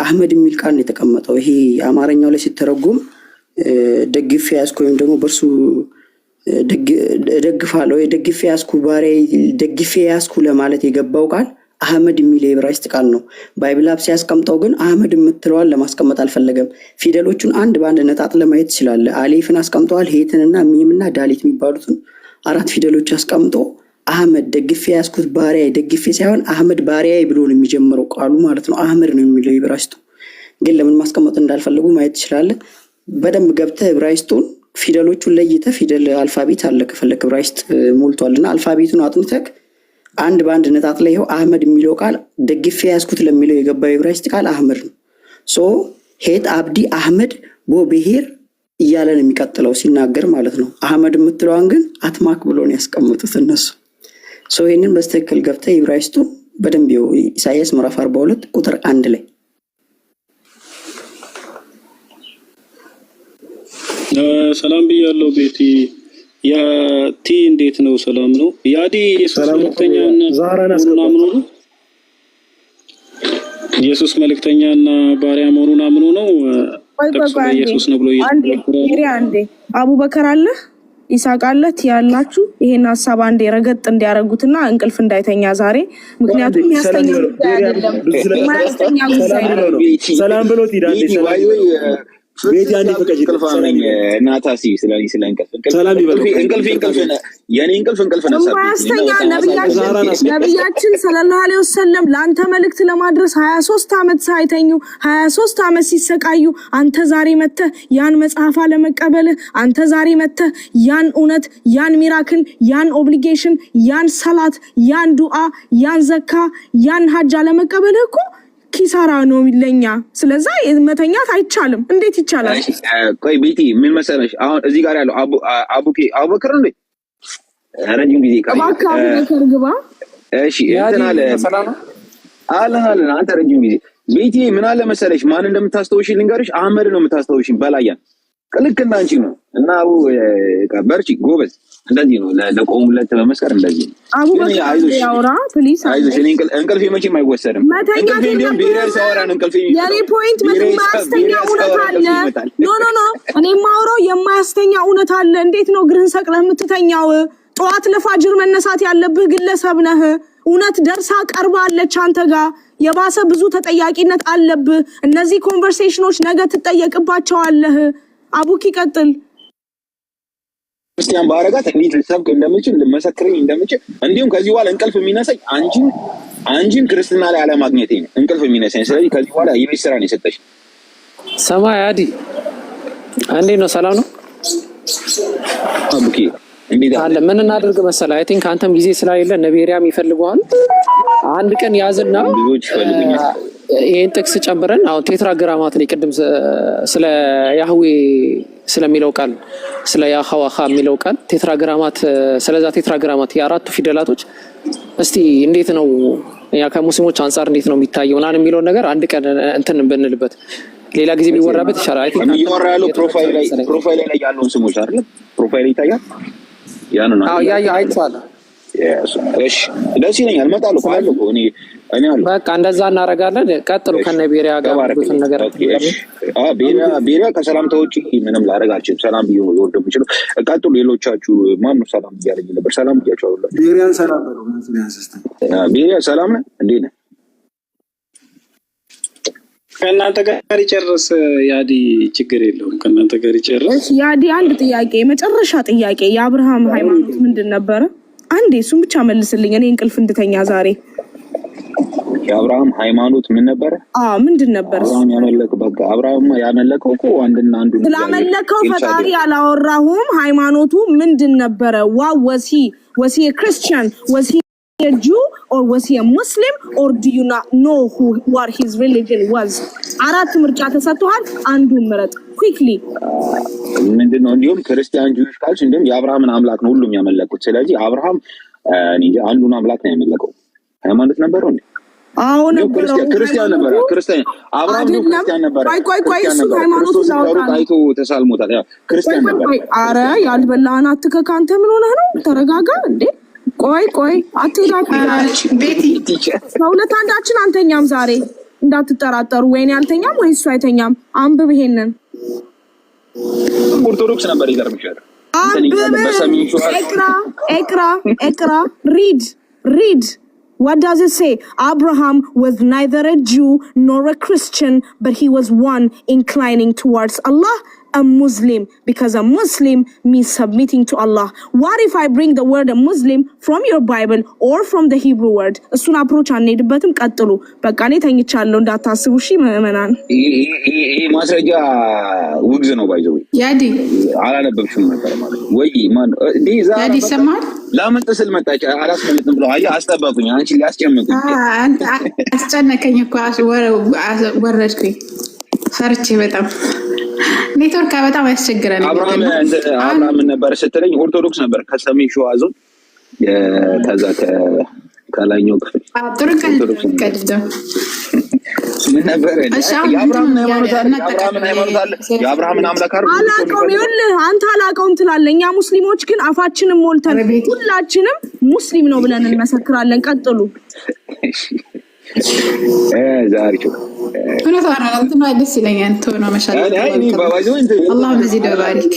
አህመድ የሚል ቃል ነው የተቀመጠው። ይሄ አማርኛው ላይ ሲተረጎም ደግፌ ያዝኩ ወይም ደግሞ በርሱ ደግፋለሁ ወይ ደግፌ ያዝኩ ባሪያ ደግፌ ያዝኩ ለማለት የገባው ቃል አህመድ የሚል የዕብራይስጥ ቃል ነው። ባይብል አብ ሲያስቀምጠው ግን አህመድ የምትለዋን ለማስቀመጥ አልፈለገም። ፊደሎቹን አንድ በአንድ ነጣጥለ ማየት ይችላል። አሌፍን አስቀምጠዋል። ሄትንና ሚምና ዳሊት የሚባሉትን 4 ፊደሎች አስቀምጦ አህመድ ደግፌ ያዝኩት ባሪያ ደግፌ ሳይሆን አህመድ ባሪያ ብሎ ነው የሚጀምረው ቃሉ ማለት ነው። አህመድ ነው የሚለው ዕብራይስጡ። ግን ለምን ማስቀመጥ እንዳልፈለጉ ማየት ይችላል። በደንብ ገብተህ ዕብራይስጡን ፊደሎቹን ለይተህ ፊደል አልፋቤት አለ ከፈለክ ዕብራይስጥ ሞልቷልና አልፋቤቱን አጥንተህ አንድ በአንድ ነጣጥ ላይ ይኸው አህመድ የሚለው ቃል ደግፌ ያዝኩት ለሚለው የገባው ዕብራይስጥ ቃል አህመድ ነው። ሶ ሄት አብዲ አህመድ ቦ ብሔር እያለ ነው የሚቀጥለው ሲናገር ማለት ነው። አህመድ የምትለዋን ግን አትማክ ብሎ ነው ያስቀምጡት እነሱ። ሶ ይሄንን በስተክል ገብተህ ዕብራይስጡን በደንብ ይኸው ኢሳይያስ ምዕራፍ 42 ቁጥር 1 ላይ ሰላም ብያለሁ። ቤቲ ያቲ እንዴት ነው? ሰላም ነው። ያዲ ኢየሱስ መልእክተኛና ዛራና ነው ኢየሱስ መልእክተኛና ባሪያ መሆኑን አምኖ ነው ኢየሱስ ነው ብሎ አንዴ አቡበከር አለ ኢሳቅ አለ ያላችሁ ይሄን ሐሳብ አንዴ ረገጥ እንዲያረጉትና እንቅልፍ እንዳይተኛ ዛሬ ምክንያቱም ያስተኛው ሰላም ብሎት ይዳል ቤት ያንዲ ፈቀጂ እንቅልፋነኝ እናታሲ ስለኝ ስለንቀልፍ ሰላም ይበሉ እንቅልፍ የኔ እንቅልፍ ነው ያስተኛ ነብያችን ሰለላሁ ዐለይሂ ወሰለም ላንተ መልእክት ለማድረስ 23 አመት ሳይተኙ 23 አመት ሲሰቃዩ አንተ ዛሬ መተህ ያን መጽሐፍ ለመቀበል አንተ ዛሬ መተህ ያን እውነት ያን ሚራክል ያን ኦብሊጌሽን ያን ሰላት ያን ዱዓ ያን ዘካ ያን ሐጅ ለመቀበል እኮ ኪሳራ ነው ለኛ። ስለዚህ መተኛት አይቻልም። እንዴት ይቻላል? ቆይ ቤቲ ምን መሰለሽ አሁን እዚህ ጋር ያለው አቡበከር ነው ረጅም ጊዜ አቡበከር ግባ። እሺ እንትን አለ አንተ ረጅም ጊዜ ቤቲ ምን አለ መሰለሽ ማን እንደምታስተውሽ ልንገርሽ። አህመድ ነው የምታስተውሽ በላያን ልክ እንዳንቺ ነው እና አቡ በርቺ ጎበዝ እንደዚህ ነው ለቆሙለት በመስከር እንደዚህ አቡበከር ያውራ ፕሊስ አይዞሽ እንቅልፍ መቼም አይወሰድም። እንቅልፍ እንደም ቢራል ሳወራን እንቅልፍ የኔ ፖይንት የማያስተኛ እውነት አለ። ኖ እኔ ማውራው የማያስተኛ እውነት አለ። እንዴት ነው ግርህን ሰቅለህ የምትተኛው? ጧት ለፋጅር መነሳት ያለብህ ግለሰብ ነህ። እውነት ደርሳ ቀርባለች አንተ ጋር የባሰ ብዙ ተጠያቂነት አለብህ። እነዚህ ኮንቨርሴሽኖች ነገ ትጠየቅባቸዋለህ። አቡኪ ቀጥል። ክርስቲያን ባረጋት እንዴት ልሰብክ እንደምችል ልመሰክርኝ እንደምችል እንዲሁም ከዚህ በኋላ እንቅልፍ የሚነሳኝ አንቺን ክርስትና ላይ አለማግኘቴ ነው እንቅልፍ የሚነሳኝ። ስለዚህ ከዚህ በኋላ የቤት ስራ ነው የሰጠሽ። ሰማይ አዲ እንዴት ነው? ሰላም ነው አቡኪ እንዴት አለ? ምን እናድርግ መሰለህ? አይ ቲንክ አንተም ጊዜ ስላይለ ነብያም ይፈልጉሃል። አንድ ቀን ያዝና ልጆች ይፈልጉኛል። ይሄን ጥቅስ ጨምረን አሁን ቴትራግራማት ላይ ቅድም ስለ ያህዌ ስለሚለው ቃል ስለ ያህዋሃ የሚለው ቃል ቴትራግራማት ስለዛ ቴትራግራማት የአራቱ ፊደላቶች እስቲ እንዴት ነው ያ ከሙስሊሞች አንፃር እንዴት ነው የሚታየው እና የሚለው ነገር አንድ ቀን እንትን ብንልበት ሌላ ጊዜ ቢወራበት ይሻላል። አይ ቲንክ ይወራ ያለው ፕሮፋይል ላይ ያለውን ስሞች አይደል? ፕሮፋይል ይታያል። ያን ነው አዎ ያ አይቷል። እሺ ደስ ይለኛል። እመጣለሁ ካለው እኔ በቃ እንደዛ እናደርጋለን። ቀጥሉ ከነቢሪያ ጋር ብዙን ነገር ቤሪያ ከሰላምታ ውጪ ምንም ላደርግ አልችልም። ሰላም ብዬ ነው ወርደም ይችላል። ቀጥሉ። ሌሎቻችሁ ማን ነው ሰላም እያለኝ ነበር? ሰላም ብያችሁ አይደል? ቤሪያን ሰላም ነው ቤሪያ ሰላም ነህ? እንዴት ነህ? ከእናንተ ጋር ይጨርስ ያዲ ችግር የለውም። ከእናንተ ጋር ይጨርስ ያዲ። አንድ ጥያቄ መጨረሻ ጥያቄ የአብርሃም ሃይማኖት ምንድን ነበረ? አንዴ እሱን ብቻ መልስልኝ እኔ እንቅልፍ እንድተኛ ዛሬ። የአብርሃም ሃይማኖት ምን ነበረ? ምንድን ነበር? አብርሃም ያመለከው በቃ አብርሃም ያመለከው እኮ አንድና አንዱ ነው። ስላመለከው ፈጣሪ አላወራሁም። ሃይማኖቱ ምንድን ነበረ? was he a Christian? was he a Jew or was he a Muslim or do you not know what his religion was? አራት ምርጫ ተሰጥቷል። አንዱን ምረጥ quickly። ምንድነው? እንዲሁም ክርስቲያን ጁዊሽ ካልሽ እንዲሁም የአብርሃምን አምላክ ነው ሁሉም ያመለኩት። ስለዚህ አብርሃም አንዱን አምላክ ነው ያመለከው። ሃይማኖት ነበረው እንዴ? አሁን ክርስቲያን ነበር። ክርስቲያን አብርሃም ነው ክርስቲያን ነበር። ቆይ እሱ ሃይማኖቱ አይቶ ተሳልሞታል። ያው ክርስቲያን ነበር። አረ ያልበላህን አትከካ። አንተ ምን ሆነህ ነው? ተረጋጋ እንዴ። ቆይ አትዳክ ቤቲ ከሁለት አንዳችን አንተኛም ዛሬ እንዳትጠራጠሩ። ወይኔ አልተኛም ወይ እሱ አይተኛም። አንብብ ይሄንን ኦርቶዶክስ ነበር ይገርምሻል። Ekra, read. What does it say? Abraham was neither a Jew nor a Christian, but he was one inclining towards Allah, a Muslim, because a Muslim means submitting to Allah. What if I bring the word a Muslim from your Bible or from the Hebrew word? እሱን አፕሮች አንሄድበትም። ቀጥሉ። በቃ እኔ ተኝቻለሁ እንዳታስቡ። እሺ ምዕመናን፣ ይሄ ማስረጃ ውግዝ ነው። ባይዘው ያዲ አላነበብሽም ነበር ማለት ነው ወይ? ማን እንዴ ዛሬ ያዲ ሰማል ላመልጥ ስል መጣች። አላስመልጥም ብለው አያ አስጠበቁኝ። አንቺ ሊያስጨምቁኝ አንተ አስጨነቀኝ እኮ ወረድኩኝ ፈርቼ በጣም ኔትወርክ በጣም ያስቸግራል። አብርሃም ነበር ስትለኝ ኦርቶዶክስ ነበር ከሰሜን ሸዋ ዞን ከዛ ከላይኛው ክፍል ጥሩ ቀልድ ምን ነበር የአብርሃምን አምላክ አላውቀውም። ይኸውልህ አንተ አላውቀውም ትላለህ። እኛ ሙስሊሞች ግን አፋችንን ሞልተን ሁላችንም ሙስሊም ነው ብለን እንመሰክራለን። ቀጥሉ። ዛሬ ደስ ይለኛል። ቶሎ መሻል አላህ በዚህ ደባሪክ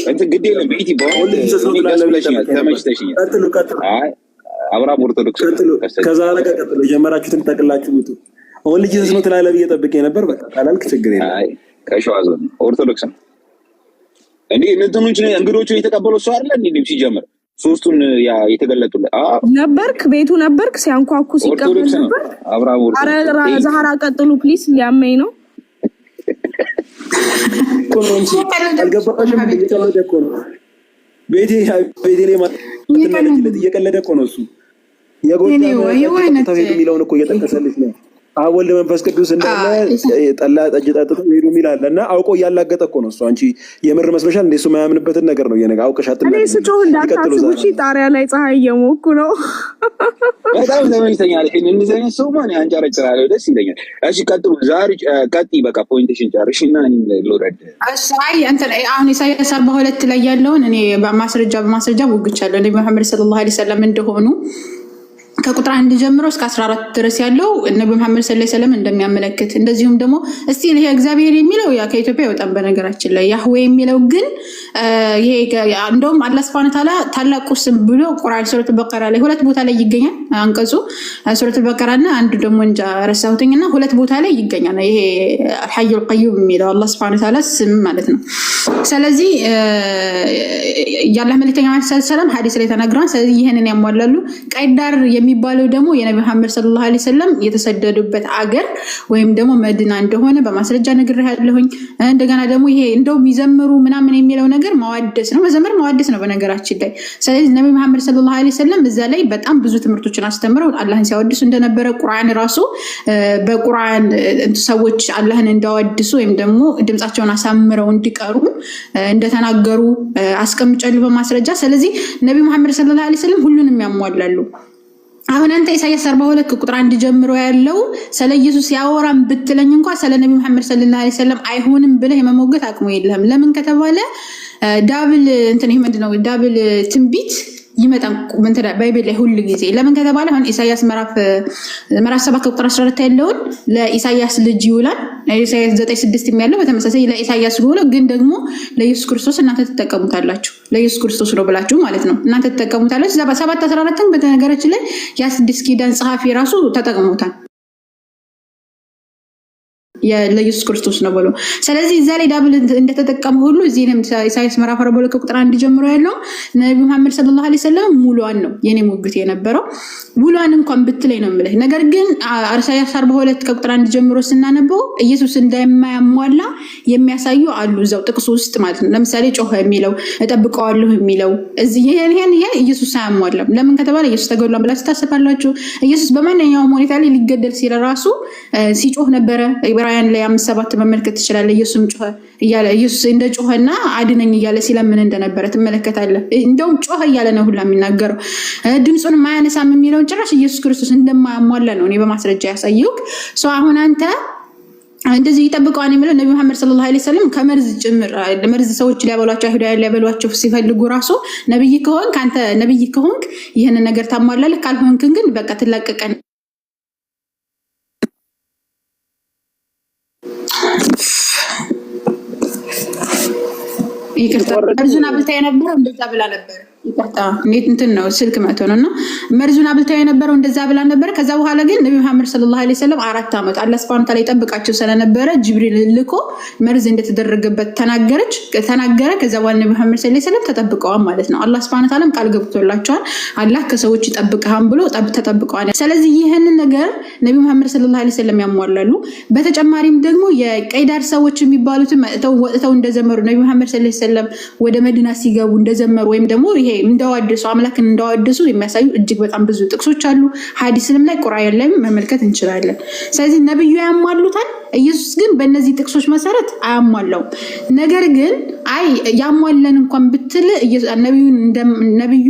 አብርሃም ኦርቶዶክስ ከዛ ቀጥሎ የጀመራችሁትን ጠቅላችሁ ውጡ። አሁን ልጅ ነው ትላለህ ብዬ ጠብቄ ነበር። በቃ ካላልክ ችግር የለም። አይ ከሸዋ ዞን ኦርቶዶክስ ነው እንዴ? እንግዶቹን የተቀበለው ሰው አይደለ እንዴ? ሲጀምር ሶስቱን የተገለጡለት ነበርክ፣ ቤቱ ነበርክ፣ ሲያንኳኩ ሲቀበል ነበር። አብርሃም ኦርቶዶክስ። አረ ዛህራ ቀጥሉ ፕሊስ፣ ሊያመኝ ነው። ኮንሮንሲ አልገባሽም? እየቀለደ እኮ ነው። ቤቴ ላይ ማለት እየቀለደ እኮ ነው እሱ። የጎጃም የሚለውን እኮ እየጠቀሰልሽ ነው። አብ ወልድ መንፈስ ቅዱስ እንዳለ ጠላ ጠጅ ጠጥተው ሄዱ የሚላል እና አውቆ እያላገጠ እኮ ነው እሱ። አንቺ የምር መስሎሻል? እንደሱ የማያምንበትን ነገር ነው የነገ አውቀሻት። እኔ ስጮህ እንዳታስቡ እሺ። ጣሪያ ላይ ፀሐይ እየሞኩ ነው። በጣም ተመችቶኛል። እንደዚህ አይነት ሰው ማን ያንጨረጭራል? ደስ ይለኛል። እሺ ቀጥሉ። ዛሬ ቀጥይ። በቃ ፖይንትሽን ጨርሽና እኔ ልውረድ። አይ እንትን አሁን ኢሳይያስ 42 ላይ ያለውን እኔ በማስረጃ ወግቻለሁ። ነብዩ መሐመድ ሰለላሁ ዐለይሂ ወሰለም እንደሆኑ ከቁጥር 1 ጀምሮ እስከ 14 ድረስ ያለው ነብዩ መሐመድ ሰለላሁ ዐለይሂ ወሰለም እንደሚያመለክት፣ እንደዚሁም ደግሞ እስቲ ይሄ እግዚአብሔር የሚለው ያ ከኢትዮጵያ ይወጣን። በነገራችን ላይ ያህዌ የሚለው ግን ይሄ እንደውም አላህ Subhanahu Ta'ala ታላቁ ስም ብሎ ቁርአን ሱረቱል በቀራ ላይ ሁለት ቦታ ላይ ይገኛል። አንቀጹ ሱረቱል በቀራና አንዱ ደግሞ እንጃ ረሳሁትኝና ሁለት ቦታ ላይ ይገኛል። ይሄ አልሐዩል ቀዩም የሚለው አላህ Subhanahu Ta'ala ስም ማለት ነው። ስለዚህ ያላህ መልእክተኛ ሰለላሁ ዐለይሂ ወሰለም ሐዲስ ላይ ተናግረዋል። ስለዚህ ይሄንን ያሟላሉ። ቀይዳር የሚባለው ደግሞ የነብዩ መሐመድ ሰለላሁ ዐለይሂ ወሰለም የተሰደዱበት አገር ወይም ደግሞ መዲና እንደሆነ በማስረጃ ነግሬሃለሁኝ። እንደገና ደግሞ ይሄ እንደው የሚዘምሩ ምናምን የሚለው ነገር ማዋደስ ነው። መዘመር ማዋደስ ነው በነገራችን ላይ። ስለዚህ ነብዩ መሐመድ ሰለላሁ ዐለይሂ ወሰለም እዛ ላይ በጣም ብዙ ትምህርቶችን አስተምረው አላህን ሲያወድሱ እንደነበረ ቁርአን ራሱ በቁርአን ሰዎች አላህን እንዳወድሱ ወይም ደግሞ ድምጻቸውን አሳምረው እንዲቀሩ እንደተናገሩ አስቀምጫለሁ በማስረጃ። ስለዚህ ነብዩ መሐመድ ሰለላሁ ዐለይሂ ወሰለም ሁሉንም ያሟላሉ። አሁን አንተ ኢሳይያስ 42 ቁጥር 1 ጀምሮ ያለው ስለ ኢየሱስ ያወራን ብትለኝ እንኳን ስለ ነብዩ መሐመድ ሰለላሁ ዐለይሂ ወሰለም አይሆንም ብለህ የመሞገት አቅሙ የለህም። ለምን ከተባለ ዳብል እንትን ይሄ ምንድነው? ዳብል ትንቢት ይመጣል ባይብል ላይ ሁሉ ጊዜ። ለምን ከተባለ አሁን ኢሳይያስ ምዕራፍ 7 ቁጥር 14 ያለውን ለኢሳይያስ ልጅ ይውላል። ኢሳይያስ 9:6 የሚያለው በተመሳሳይ ለኢሳይያስ ሆኖ ግን ደግሞ ለኢየሱስ ክርስቶስ እናንተ ትጠቀሙታላችሁ። ለኢየሱስ ክርስቶስ ነው ብላችሁ ማለት ነው እናንተ ትጠቀሙታላችሁ። 7:14 በተነገራችን ላይ የአዲስ ኪዳን ጸሐፊ ራሱ ተጠቅሞታል ለኢየሱስ ክርስቶስ ነው ብሎ። ስለዚህ እዛ ላይ ዳብል እንደተጠቀመ ሁሉ እዚህም ኢሳይያስ ምዕራፍ 42 ቁጥር 1 ጀምሮ ያለው ነብዩ መሐመድ ሰለላሁ ዐለይሂ ወሰለም ሙሉዋን ነው የኔ ሙግት የነበረው። ሙሉዋን እንኳን ብትለኝ ነው የምልህ። ነገር ግን ኢሳይያስ 42 ቁጥር 1 ጀምሮ ስናነበው ኢየሱስ እንደማያሟላ የሚያሳዩ አሉ እዛው ጥቅሱ ውስጥ ማለት ነው። ለምሳሌ ጮኸ የሚለው እጠብቀዋለሁ የሚለው እዚህ ይሄን ኢየሱስ አያሟላም። ለምን ከተባለ ኢየሱስ ተገድሏል ብላችሁ ታስባላችሁ? ኢየሱስ በማንኛውም ሁኔታ ላይ ሊገደል ሲል ራሱ ሲጮህ ነበረ። ኢብራሂም ላይ 5:7 መመልከት ይችላል። ኢየሱስም ጮኸ እያለ ኢየሱስ እንደ ጮኸና አድነኝ እያለ ሲለምን እንደነበረ ትመለከታለህ። እንደውም ጮኸ እያለ ነው ሁላ የሚናገረው። ድምጹን ማያነሳም የሚለውን ጭራሽ ኢየሱስ ክርስቶስ እንደማያሟላ ነው እኔ በማስረጃ ያሳየውክ። አሁን አንተ እንደዚህ ይጠብቀዋል የሚለው ነብዩ መሐመድ ሰለላሁ ዐለይሂ ወሰለም ከመርዝ ጭምር መርዝ ሰዎች ሊያበሏቸው አይሁዳውያን ሊያበሏቸው ሲፈልጉ ራሱ ነብይ ከሆንክ አንተ ነብይ ከሆንክ ይሄን ነገር ታሟላለህ፣ ካልሆንክ ግን በቃ ትላቀቀን ይቅርታ መርዙን አብልታ የነበረው እንደዛ ብላ ነበር። ይቅርታ እንዴት እንትን ነው ስልክ መቶ ነውና መርዙን አብልታ የነበረው እንደዛ ብላ ነበር። ከዛ በኋላ ግን ነብዩ መሐመድ ሰለላሁ ዐለይሂ ወሰለም 4 ዓመት አላህ ሱብሃነሁ ወተዓላ ይጠብቃቸው ስለነበረ ጅብሪል ልኮ መርዝ እንደተደረገበት ተናገረ። ከዛ በኋላ ነብዩ መሐመድ ሰለላሁ ዐለይሂ ወሰለም ተጠብቀዋል ማለት ነው። አላህ ሱብሃነሁ ወተዓላ ቃል ገብቶላቸዋል። አላህ ከሰዎች ይጠብቀሃል ብሎ ተጠብቀዋል። ስለዚህ ይሄንን ነገር ነብዩ መሐመድ ሰለላሁ ዐለይሂ ወሰለም ያሟላሉ። በተጨማሪም ደግሞ የቀይዳር ሰዎች የሚባሉት ወጥተው እንደዘመሩ ነብዩ መሐመድ ሰለላሁ ዐለይሂ ወሰለም ወደ መዲና ሲገቡ እንደዘመሩ ወይም ደግሞ እንደዋደሱ አምላክን እንደዋደሱ የሚያሳዩ እጅግ በጣም ብዙ ጥቅሶች አሉ። ሐዲስንም ላይ ቁርአን ላይ መመልከት እንችላለን። ስለዚህ ነብዩ ያሟሉታል። ኢየሱስ ግን በእነዚህ ጥቅሶች መሰረት አያሟላውም። ነገር ግን አይ ያሟለን እንኳን ብትል ነብዩ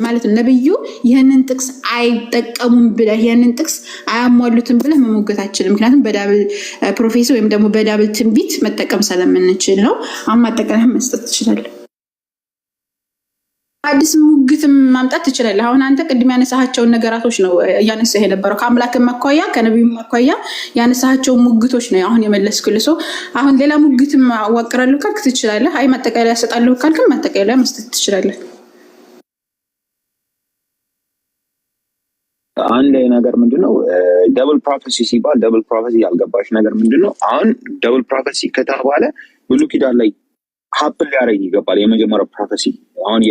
ማለት ነው ነብዩ ይሄንን ጥቅስ አይጠቀሙም ብለህ ይሄንን ጥቅስ አያሟሉትም ብለህ መሞገታችን ምክንያቱም በዳብል ፕሮፌሲ ወይም ደግሞ በዳብል ትንቢት መጠቀም ስለምንችል ነው። አማጠቀለህ መስጠት ትችላለህ። አዲስ ሙግትም ማምጣት ትችላለህ። አሁን አንተ ቅድም ያነሳሃቸውን ነገራቶች ነው ያነሳህ የነበረው ከአምላክ ማኳያ ከነብዩ ማኳያ ያነሳሃቸው ሙግቶች ነው አሁን የመለስኩልህ። አሁን ሌላ ሙግትም አዋቅራለሁ ካልክ ትችላለህ። አይ ማጠቃለያ ሰጣለሁ ካልክ ማጠቃለያ መስጠት ትችላለህ። አንድ ነገር ምንድነው ደብል ፕሮፌሲ ሲባል ደብል ፕሮፌሲ ያልገባሽ ነገር ምንድነው? አሁን ደብል ፕሮፌሲ ከተባለ ብሉይ ኪዳን ላይ ሀፕል ሊያደርግ ይገባል። የመጀመሪያው ፕሮፌሲ አሁን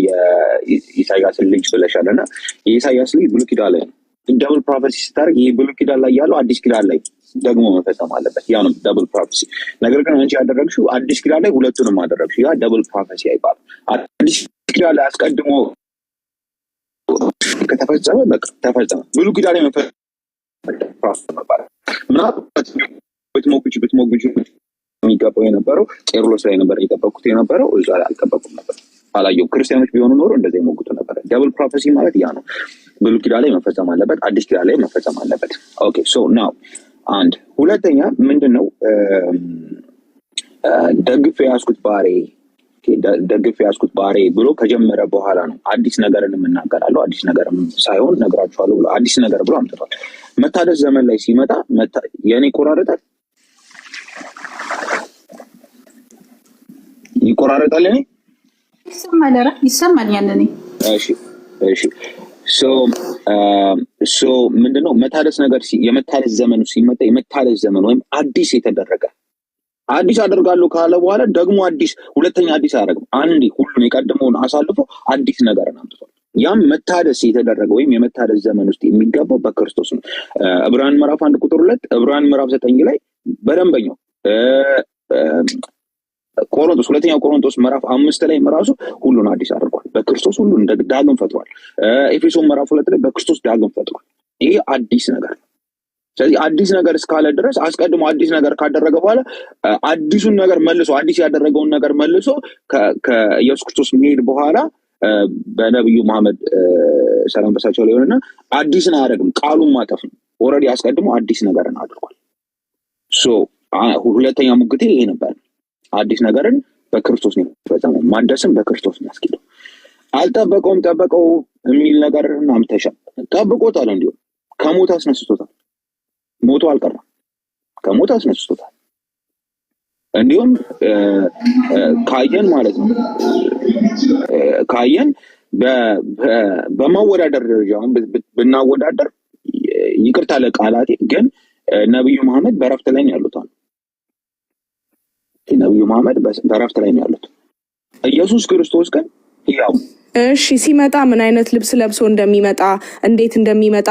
የኢሳያስ ልጅ ብለሻልና የኢሳያስ ልጅ ብሉይ ኪዳን ላይ ነው። ደብል ፕሮፌሲ ስታደርግ ይህ ብሉይ ኪዳን ላይ ያለው አዲስ ኪዳን ላይ ደግሞ መፈጸም አለበት። ያ ነው ደብል ፕሮፌሲ። ነገር ግን አንቺ ያደረግሽው አዲስ ኪዳን ላይ ሁለቱንም አደረግሽው። ያ ደብል ፕሮፌሲ አይባልም። አዲስ ኪዳን ላይ አስቀድሞ ከተፈጸመ በቃ ተፈጸመ። ብሉይ ኪዳን ላይ መፈጸም ይባላል። ምናልባት ብትሞግቹ የሚገባው የነበረው ቄርሎስ ላይ ነበር የጠበቁት የነበረው እዛ ላይ አልጠበቁም ነበር። አላየው ክርስቲያኖች ቢሆኑ ኖሮ እንደዛ ይሞግቱ ነበር። ደብል ፕሮፌሲ ማለት ያ ነው። ብሉይ ኪዳን ላይ መፈጸም አለበት፣ አዲስ ኪዳን ላይ መፈጸም አለበት። ኦኬ ሶ ናው አንድ ሁለተኛ ምንድነው ደግፌ ያስኩት ባሬ ብሎ ከጀመረ በኋላ ነው አዲስ ነገርን የምናገራለሁ። አዲስ ነገርም ሳይሆን ነግራችኋለሁ ብሎ አዲስ ነገር ብሎ አምጥቷል። መታደስ ዘመን ላይ ሲመጣ የኔ ይቆራረጣል እኔ ይሰማል ያንኔ እሺ ሶ ምንድነው መታደስ ነገር የመታደስ ዘመኑ ሲመጣ የመታደስ ዘመን ወይም አዲስ የተደረገ አዲስ አደርጋለሁ ካለ በኋላ ደግሞ ሁለተኛ አዲስ አያደርግም። አንዴ ሁሉን የቀደመውን አሳልፎ አዲስ ነገርን አምጥቷል። ያም መታደስ የተደረገ ወይም የመታደስ ዘመን ውስጥ የሚገባው በክርስቶስ ነው። ዕብራውያን ምዕራፍ 1 ቁጥር 2 ዕብራውያን ምዕራፍ 9 ላይ በደንበኛው ሁለተኛው ቆሮንቶስ ምዕራፍ 5 ላይ ራሱ ሁሉን አዲስ አድርጓል። በክርስቶስ ሁሉን ዳግም ፈጥሯል። ኤፌሶን ምዕራፍ 2 ላይ በክርስቶስ ዳግም ፈጥሯል። ይሄ አዲስ ነገር ነው። ስለዚህ አዲስ ነገር እስካለ ድረስ አስቀድሞ አዲስ ነገር ካደረገ በኋላ አዲሱን ነገር መልሶ አዲስ ያደረገውን ነገር መልሶ ከኢየሱስ ክርስቶስ መሄድ በኋላ በነብዩ መሐመድ ሰላም በሳቸው ላይ ሆነና አዲስን አያደርግም፣ ቃሉን ማጠፍ ነው። ኦልሬዲ አስቀድሞ አዲስ ነገርን አድርጓል። ሶ ሁለተኛ ሙግቴ ይሄ ነበር። አዲስ ነገርን በክርስቶስ ነው የተፈጸመው። ማደስም በክርስቶስ ነው ያስኬደው። አልጠበቀውም ጠበቀው የሚል ነገር አምተሻል። ጠብቆታል፣ እንዲሁ ከሞት አስነስቶታል። ሞቶ አልቀረም፣ ከሞት አስነስቶታል። እንዲሁም ካየን ማለት ነው ካየን በማወዳደር ደረጃ ብናወዳደር ይቅርታ ለቃላቴ ግን ነብዩ መሐመድ በረፍት ላይ ነው ያሉት። ነብዩ መሐመድ በረፍት ላይ ነው ያሉት። ኢየሱስ ክርስቶስ ግን ያው እሺ ሲመጣ ምን አይነት ልብስ ለብሶ እንደሚመጣ እንዴት እንደሚመጣ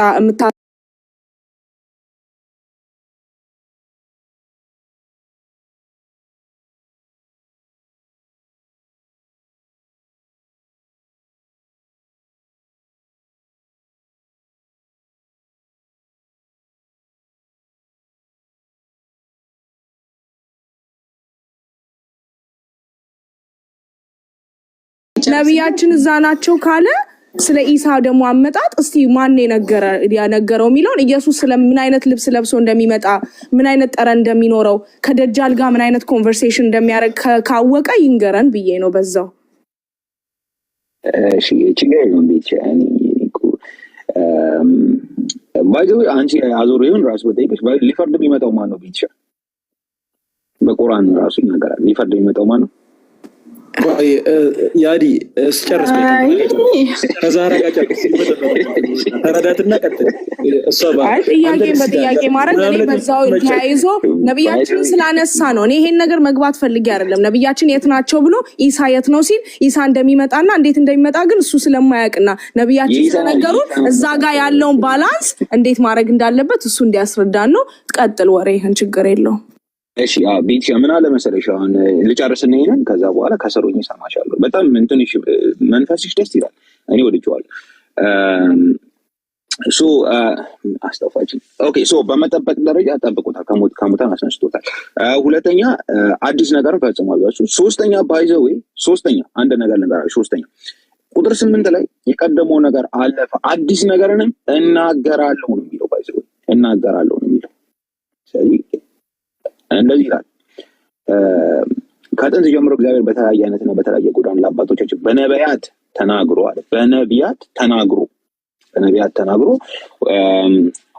ነብያችን እዛ ናቸው ካለ ስለ ኢሳ ደግሞ አመጣጥ እስቲ ማን የነገረው የሚለውን ኢየሱስ ስለምን አይነት ልብስ ለብሶ እንደሚመጣ ምን አይነት ጠረን እንደሚኖረው ከደጃል ጋር ምን አይነት ኮንቨርሴሽን እንደሚያደርግ ካወቀ ይንገረን ብዬ ነው በዛው። እሺ ችግር የለውም ብቻ ባይዘው አንቺ አዞሬውን ራስ በጠይቅሽ ሊፈርድ የሚመጣው ማን ነው? ብቻ በቁርአን ራሱ ይናገራል። ሊፈርድ የሚመጣው ማን ነው? ያዲ እስጨርስ ከዛራ ጋር ጨርስ ተረዳትና ቀጥል። ጥያቄ በጥያቄ ማድረግ እኔ በዛው ተያይዞ ነብያችንን ስላነሳ ነው። እኔ ይሄን ነገር መግባት ፈልጌ አይደለም። ነብያችን የት ናቸው ብሎ ኢሳ የት ነው ሲል ኢሳ እንደሚመጣና እንዴት እንደሚመጣ ግን እሱ ስለማያውቅና ነብያችን ስለነገሩ እዛ ጋር ያለውን ባላንስ እንዴት ማድረግ እንዳለበት እሱ እንዲያስረዳን ነው። ቀጥል ወሬህን፣ ችግር የለውም። እሺ ቤት ምን አለ መሰለሽ፣ አሁን ልጨርስና ይሄንን ከዛ በኋላ ከሰሩኝ ሰማሻለሁ። በጣም እንትንሽ መንፈስሽ ደስ ይላል። እኔ ወድጄዋለሁ። አስተፋችን ኦኬ። በመጠበቅ ደረጃ ጠብቁታል፣ ከሙታን አስነስቶታል። ሁለተኛ አዲስ ነገር ፈጽሟል በሱ። ሶስተኛ ባይዘው ሶስተኛ አንድ ነገር ልንገራችሁ። ሶስተኛ ቁጥር 8 ላይ የቀደመው ነገር አለፈ አዲስ ነገርንም እናገራለሁ ነው የሚለው። ባይዘው እናገራለሁ ነው የሚለው። ስለዚህ እንደዚህ ይላል። ከጥንት ጀምሮ እግዚአብሔር በተለያየ አይነትና በተለያየ ጎዳና ለአባቶቻችን በነቢያት ተናግሮ አለ። በነቢያት ተናግሮ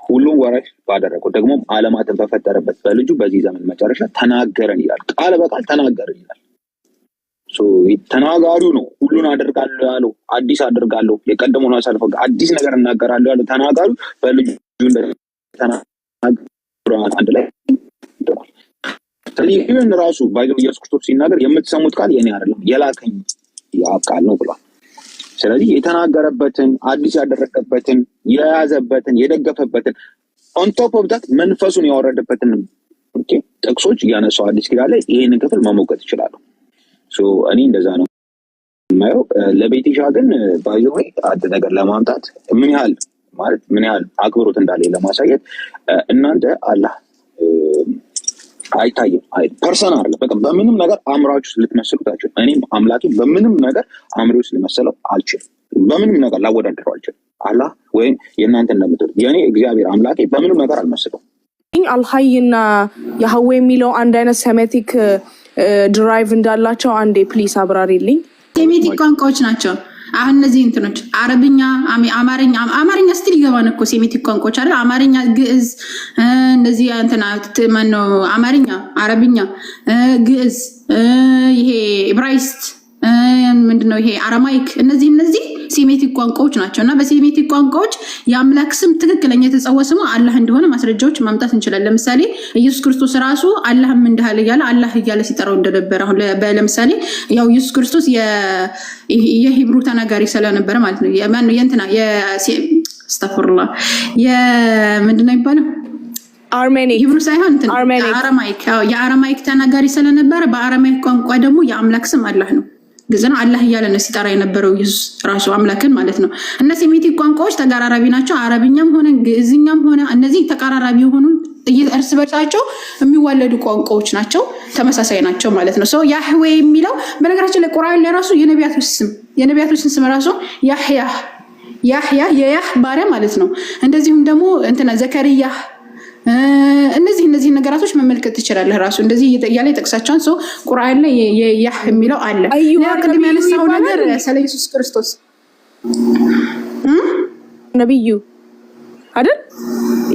ሁሉም ወራሽ ባደረገው ደግሞ ዓለማትን በፈጠረበት በልጁ በዚህ ዘመን መጨረሻ ተናገረን ይላል። ቃል በቃል ተናገረን ይላል። ተናጋሪው ነው ሁሉን አደርጋለሁ ያለው። አዲስ አደርጋለሁ የቀደመውን አሳልፈው አዲስ ነገር እናገራለሁ ያለው ተናጋሪው በልጁ እንደተናገረ አንድ ላይ ይደርሳል። ስለዚህ ይህን ራሱ ባይዘው ኢየሱስ ክርስቶስ ሲናገር የምትሰሙት ቃል የኔ አይደለም የላከኝ የአብ ቃል ነው ብሏል። ስለዚህ የተናገረበትን አዲስ ያደረገበትን የያዘበትን የደገፈበትን ኦን ቶፕ ኦፍ ዳት መንፈሱን ያወረደበትን ጥቅሶች እያነሳው አዲስ ኪዳን ላይ ይሄንን ክፍል መሞገት ይችላሉ። እኔ እንደዛ ነው የማየው። ለቤቲሻ ግን ባይዘው አንድ ነገር ለማምጣት ምን ያህል አክብሮት እንዳለ ለማሳየት እናንተ አላህ አይታይም ፐርሰናል በቃ በምንም ነገር አምራችሁ ልትመስሉት አትችሉም። እኔም አምላኬ በምንም ነገር አምሮስ ልመስለው አልችልም። በምንም ነገር ላወዳድረው አልችልም። አላህ ወይም የእናንተ እንደምትሉት የኔ እግዚአብሔር አምላኬ በምንም ነገር አልመስለውም። አልሐይና ያህዌ የሚለው አንድ አይነት ሴሜቲክ ድራይቭ እንዳላቸው አንዴ ፕሊስ አብራሪልኝ። ሴሜቲክ ቋንቋዎች ናቸው። አሁን እነዚህ እንትኖች አረብኛ፣ አማርኛ ስቲል ይገባን እኮ ሴሜቲክ ቋንቋዎች አይደል? አማርኛ፣ ግዕዝ፣ እነዚህ እንትና ማነው አማርኛ፣ አረብኛ፣ ግዕዝ፣ ይሄ ኢብራይስጥ ምንድነው ይሄ አረማይክ፣ እነዚህ ሴሜቲክ ቋንቋዎች ናቸው። እና በሴሜቲክ ቋንቋዎች የአምላክ ስም ትክክለኛ የተጸውዖ ስሙ አላህ እንደሆነ ማስረጃዎች ማምጣት እንችላለን። ለምሳሌ ኢየሱስ ክርስቶስ ራሱ አላህም እንዳለ እያለ አላህ እያለ ሲጠራው እንደነበረ አሁን ለምሳሌ ያው ኢየሱስ ክርስቶስ የሂብሩ ተናጋሪ ስለነበረ ማለት ነው። የማን የእንትና የስተፍርላ ምንድነው የሚባለው አርሜኒክ ሂብሩ ሳይሆን አረማይክ የአረማይክ ተናጋሪ ስለነበረ በአረማይክ ቋንቋ ደግሞ የአምላክ ስም አላህ ነው። ግዝና አላህ እያለ ነው ሲጠራ የነበረው ኢየሱስ ራሱ አምላክን ማለት ነው። እና ሴሜቲክ ቋንቋዎች ተቀራራቢ ናቸው። አረብኛም ሆነ ግዕዝኛም ሆነ እነዚህ ተቀራራቢ የሆኑ እርስ በርሳቸው የሚዋለዱ ቋንቋዎች ናቸው፣ ተመሳሳይ ናቸው ማለት ነው። ያህዌ የሚለው በነገራችን ላይ ቁርአን ላይ ራሱ የነቢያቶች ስም ራሱ ያህያ የያህ ባሪያ ማለት ነው። እንደዚሁም ደግሞ እንትና ዘከርያ እነዚህ ነገራቶች መመልከት ትችላለህ። ራሱ እንደዚህ እያለ ይጠቅሳቸዋል። ቁርአን ላይ ያህ የሚለው አለ። ቅድም ያነሳው ነገር ስለ ኢየሱስ ክርስቶስ ነብዩ አይደል